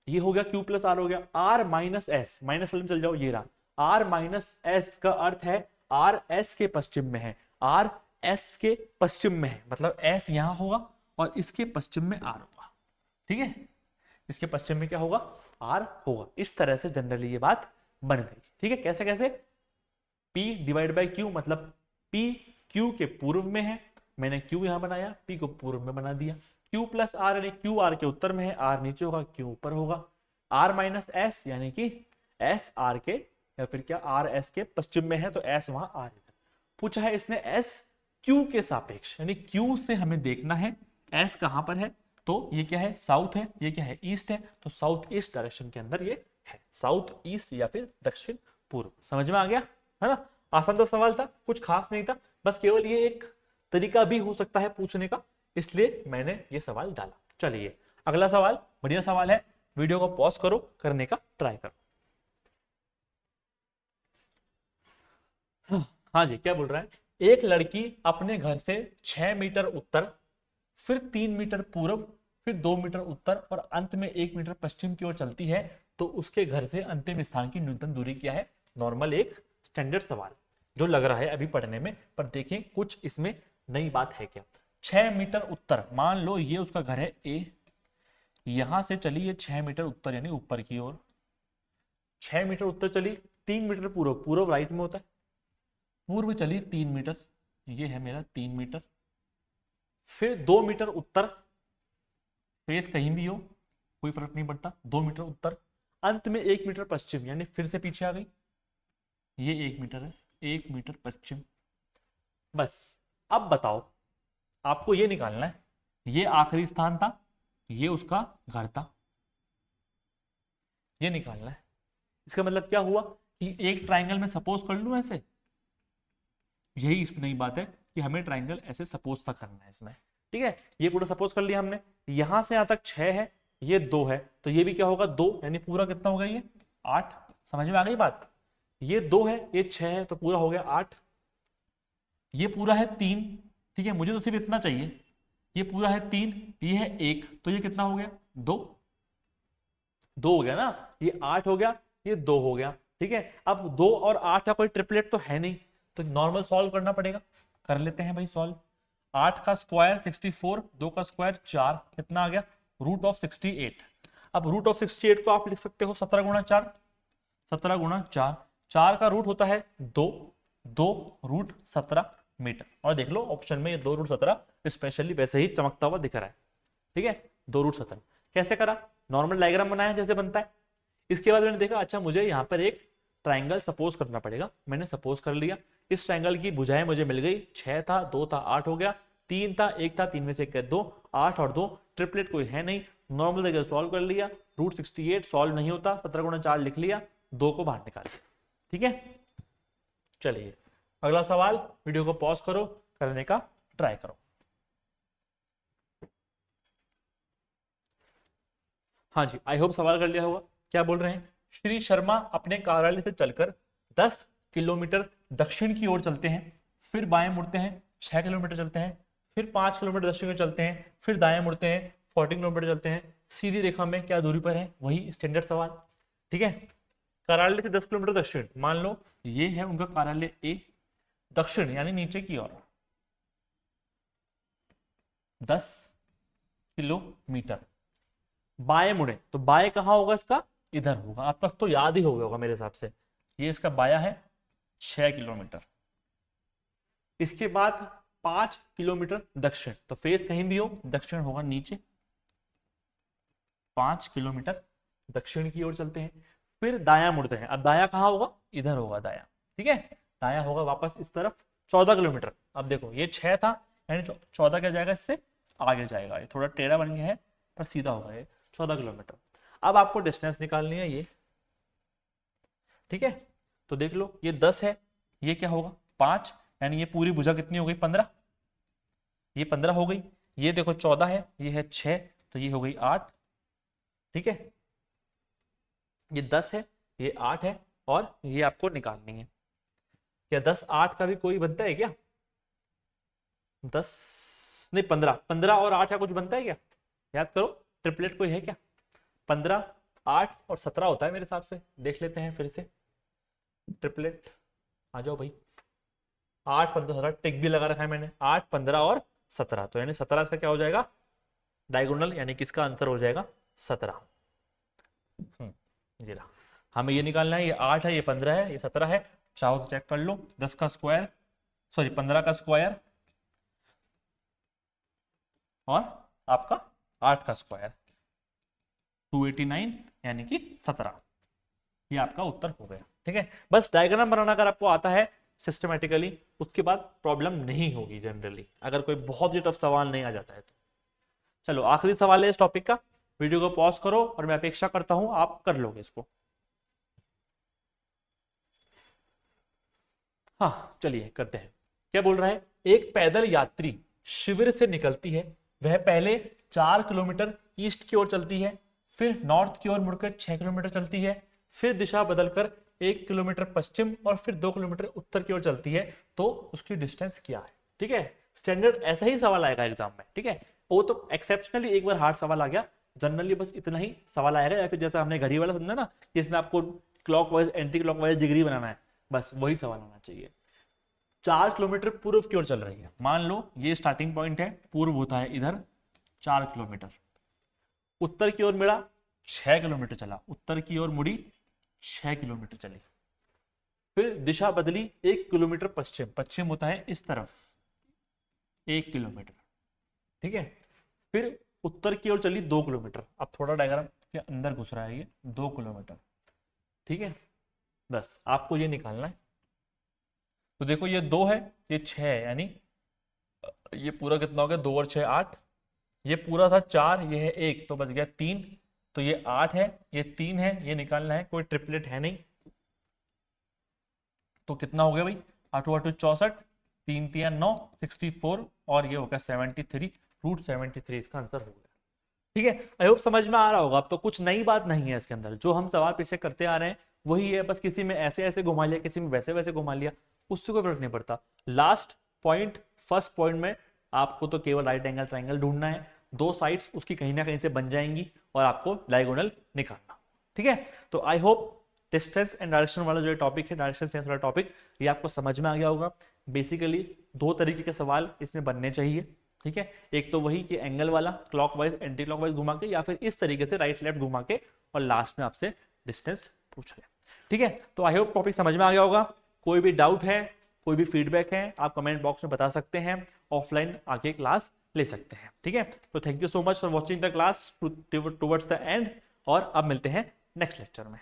ये हो गया q प्लस आर हो गया, r माइनस एस, माइनस वाले में चल जाओ, ये रहा r माइनस एस का अर्थ है r s के पश्चिम में है, r s के पश्चिम में है मतलब s यहां होगा और इसके पश्चिम में r होगा। ठीक है, इसके पश्चिम में क्या होगा, r होगा। इस तरह से जनरली ये बात बन गई। ठीक है, कैसे कैसे, p डिवाइड बाई q मतलब p q के पूर्व में है, मैंने q यहां बनाया, p को पूर्व में बना दिया, q प्लस r यानी q r के उत्तर में है, r नीचे होगा q ऊपर होगा, r माइनस s यानी कि s r के या फिर क्या r s के पश्चिम में है तो s वहां r इधर। पूछा है इसने s q के सापेक्ष, यानी q से हमें देखना है s कहां पर है, तो ये क्या है साउथ है, ये क्या है ईस्ट है, तो साउथ ईस्ट डायरेक्शन के अंदर ये है, साउथ ईस्ट या फिर दक्षिण पूर्व। समझ में आ गया, है ना। आसान सा सवाल था, कुछ खास नहीं था, बस केवल ये एक तरीका भी हो सकता है पूछने का, इसलिए मैंने ये सवाल डाला। चलिए अगला सवाल, बढ़िया सवाल है, वीडियो को पॉज करो, करने का ट्राई करो। हाँ जी, क्या बोल रहा है, एक लड़की अपने घर से 6 मीटर उत्तर, फिर 3 मीटर पूर्व, फिर 2 मीटर उत्तर और अंत में 1 मीटर पश्चिम की ओर चलती है, तो उसके घर से अंतिम स्थान की न्यूनतम दूरी क्या है। नॉर्मल एक स्टैंडर्ड सवाल जो लग रहा है अभी पढ़ने में, पर देखें कुछ इसमें नई बात है क्या। 6 मीटर उत्तर, मान लो ये उसका घर है ए, यहां से चली ये 6 मीटर उत्तर यानी ऊपर की ओर, 6 मीटर उत्तर चली, 3 मीटर पूर्व, पूर्व राइट में होता है, पूर्व चली 3 मीटर, ये है मेरा 3 मीटर, फिर 2 मीटर उत्तर, फेस कहीं भी हो कोई फर्क नहीं पड़ता, 2 मीटर उत्तर, अंत में 1 मीटर पश्चिम, यानी फिर से पीछे आ गई, ये 1 मीटर है, 1 मीटर पश्चिम। बस अब बताओ, आपको ये निकालना है, ये आखिरी स्थान था, ये उसका घर था, ये निकालना है। इसका मतलब क्या हुआ कि एक ट्राइंगल में सपोज कर लूं ऐसे, यही इसमें नई बात है कि हमें ट्राइंगल ऐसे सपोज सा करना है इसमें। ठीक है, ये पूरा सपोज कर लिया हमने, यहां से यहां तक 6 है, ये 2 है, तो ये भी क्या होगा 2, यानी पूरा कितना होगा ये 8। समझ में आ गई बात, ये 2 है, ये 6 है, तो पूरा हो गया 8, ये पूरा है 3, ठीक है, मुझे तो सिर्फ इतना चाहिए, ये पूरा है 3, ये है 1, तो ये कितना हो गया 2, 2 हो गया ना, ये 8 हो गया, ये 2 हो गया। ठीक है, अब 2 और 8 का कोई ट्रिपलेट तो है नहीं, तो नॉर्मल सॉल्व करना पड़ेगा, कर लेते हैं भाई सॉल्व। 8 का स्क्वायर 64, 2 का स्क्वायर 4, कितना आ गया रूट ऑफ 68। अब रूट ऑफ 68 को आप लिख सकते हो 17 गुणा 4, 17 गुणा 4, 4 का रूट होता है 2, 2 रूट 17 मीटर। और देख लो ऑप्शन में ये 2 रूट 17 स्पेशली वैसे ही चमकता हुआ दिख रहा है। ठीक है, 2 रूट 17 कैसे करा, नॉर्मल डायग्राम बनाया जैसे बनता है। इसके बाद मैंने देखा अच्छा मुझे यहाँ पर एक ट्राइंगल सपोज करना पड़ेगा, मैंने सपोज कर लिया। इस ट्राइंगल की भुजाएं मुझे मिल गई, 6 था 2 था 8 हो गया, 3 था 1 था 3 में से 1 2, 8 और 2 ट्रिपलेट कोई है नहीं, नॉर्मल जगह सॉल्व कर लिया। रूट 68 सॉल्व नहीं होता, 17 गुणा 4 लिख लिया, 2 को बाहर निकाल लिया। ठीक है, चलिए अगला सवाल, वीडियो को पॉज करो, करने का ट्राई करो। हाँ जी, आई होप सवाल कर लिया होगा। क्या बोल रहे हैं, श्री शर्मा अपने कार्यालय से चलकर 10 किलोमीटर दक्षिण की ओर चलते हैं, फिर बाएं मुड़ते हैं 6 किलोमीटर चलते हैं, फिर 5 किलोमीटर दक्षिण में चलते हैं, फिर दाएं मुड़ते हैं 14 किलोमीटर चलते हैं, सीधी रेखा में क्या दूरी पर है, वही स्टैंडर्ड सवाल। ठीक है, कार्यालय से 10 किलोमीटर दक्षिण, मान लो ये है उनका कार्यालय ए, दक्षिण यानी नीचे की ओर 10 किलोमीटर, बाएं मुड़े तो बाएं कहां होगा इसका, इधर होगा, आप तक तो याद ही हो गया होगा मेरे हिसाब से, ये इसका बाया है 6 किलोमीटर। इसके बाद 5 किलोमीटर दक्षिण, तो फेस कहीं भी हो दक्षिण होगा नीचे, 5 किलोमीटर दक्षिण की ओर चलते हैं, फिर दायां मुड़ते हैं। अब दायां कहां होगा, इधर होगा दायां। ठीक है, दायां होगा वापस इस तरफ 14 किलोमीटर। अब देखो ये 6 था, यानी 14 क्या जाएगा, इससे आगे जाएगा, ये थोड़ा टेढ़ा बन गया है पर सीधा होगा ये 14 किलोमीटर। अब आपको डिस्टेंस निकालनी है ये। ठीक है, तो देख लो ये 10 है, ये क्या होगा 5, यानी ये पूरी भुजा कितनी हो गई 15, ये 15 हो गई, ये देखो 14 है, ये है 6, तो ये हो गई 8। ठीक है, ये 10 है, ये 8 है, और ये आपको निकालनी है। क्या 10 8 का भी कोई बनता है क्या, 10 नहीं 15, 15 और 8 का कुछ बनता है क्या, याद करो, ट्रिपलेट कोई है क्या, 15 8 और 17 होता है मेरे हिसाब से, देख लेते हैं फिर से ट्रिपलेट, आ जाओ भाई, 8 15 17 टिक भी लगा रखा है मैंने, 8 15 और 17, तो यानी 17 इसका क्या हो जाएगा डायगोनल, यानी किसका आंसर हो जाएगा 17। ये रहा, हमें ये निकालना है, ये 8 है, ये 15 है, ये 17 है, चाहो तो चेक कर लो, 10 का स्क्वायर सॉरी 15 का स्क्वायर और आपका 8 का स्क्वायर 289 यानी कि 17, ये आपका उत्तर हो गया। ठीक है, बस डायग्राम बनाना अगर आपको आता है सिस्टमेटिकली, उसके बाद प्रॉब्लम नहीं होगी जनरली, अगर कोई बहुत ही टफ सवाल नहीं आ जाता है तो। चलो आखिरी सवाल है इस टॉपिक का, वीडियो को पॉज करो और मैं अपेक्षा करता हूं आप कर लोगे इसको। हाँ चलिए करते हैं। क्या बोल रहा है, एक पैदल यात्री शिविर से निकलती है वह पहले 4 किलोमीटर ईस्ट की ओर चलती है, फिर नॉर्थ की ओर मुड़कर 6 किलोमीटर चलती है, फिर दिशा बदलकर 1 किलोमीटर पश्चिम और फिर 2 किलोमीटर उत्तर की ओर चलती है, तो उसकी डिस्टेंस क्या है। ठीक है, स्टैंडर्ड ऐसा ही सवाल आएगा एग्जाम में। ठीक है, वो तो एक्सेप्शनली एक बार हार्ड सवाल आ गया, जनरली बस इतना ही सवाल आएगा, या फिर जैसा हमने घड़ी वाला समझा ना, इसमें आपको क्लॉकवाइज एंटी क्लॉकवाइज डिग्री बनाना है, बस वही सवाल आना चाहिए। 4 किलोमीटर पूर्व की ओर चल रही है, मान लो ये स्टार्टिंग पॉइंट है, पूर्व होता है इधर 4 किलोमीटर, उत्तर की ओर मुड़ा 6 किलोमीटर चला, उत्तर की ओर मुड़ी 6 किलोमीटर चली, फिर दिशा बदली 1 किलोमीटर पश्चिम, पश्चिम होता है इस तरफ 1 किलोमीटर। ठीक है, फिर उत्तर की ओर चली 2 किलोमीटर, अब थोड़ा डायग्राम के अंदर घुस रहा है ये 2 किलोमीटर। ठीक है, बस आपको ये निकालना है। तो देखो ये 2 है, ये 6 है, यानी ये पूरा कितना हो गया, 2 और 6 8, ये पूरा था 4, ये है 1, तो बच गया 3, तो ये 8 है, ये 3 है, ये निकालना है, कोई ट्रिपलेट है नहीं, तो कितना हो गया भाई, 8 8 64, 3 3 9 64, और ये होगा 73, रूट 73 इसका आंसर हो गया। ठीक है, आई होप समझ में आ रहा होगा। अब तो कुछ नई बात नहीं है इसके अंदर, जो हम सवाल पीछे करते आ रहे हैं वही है, बस किसी में ऐसे ऐसे घुमा लिया, किसी में वैसे वैसे घुमा लिया, उससे कोई फर्क नहीं पड़ता। लास्ट पॉइंट, फर्स्ट पॉइंट में आपको तो केवल राइट एंगल ट्राइंगल ढूंढना है, 2 साइड्स उसकी कहीं ना कहीं से बन जाएंगी और आपको डायगोनल निकालना। ठीक है, तो I hope distance and direction वाला जो टॉपिक है, डायरेक्शन सेंस वाला टॉपिक, ये आपको समझ में आ गया होगा। बेसिकली 2 तरीके के सवाल इसमें बनने चाहिए। ठीक है, एक तो वही कि एंगल वाला क्लॉकवाइज एंटी क्लॉकवाइज घुमा के, या फिर इस तरीके से राइट लेफ्ट घुमा के, और लास्ट में आपसे डिस्टेंस पूछ ले। ठीक है, तो आई होप टॉपिक समझ में आ गया होगा। कोई भी डाउट है, कोई भी फीडबैक है, आप कमेंट बॉक्स में बता सकते हैं, ऑफलाइन आके क्लास ले सकते हैं। ठीक है, तो thank you so much for watching the class towards the end, और अब मिलते हैं नेक्स्ट लेक्चर में।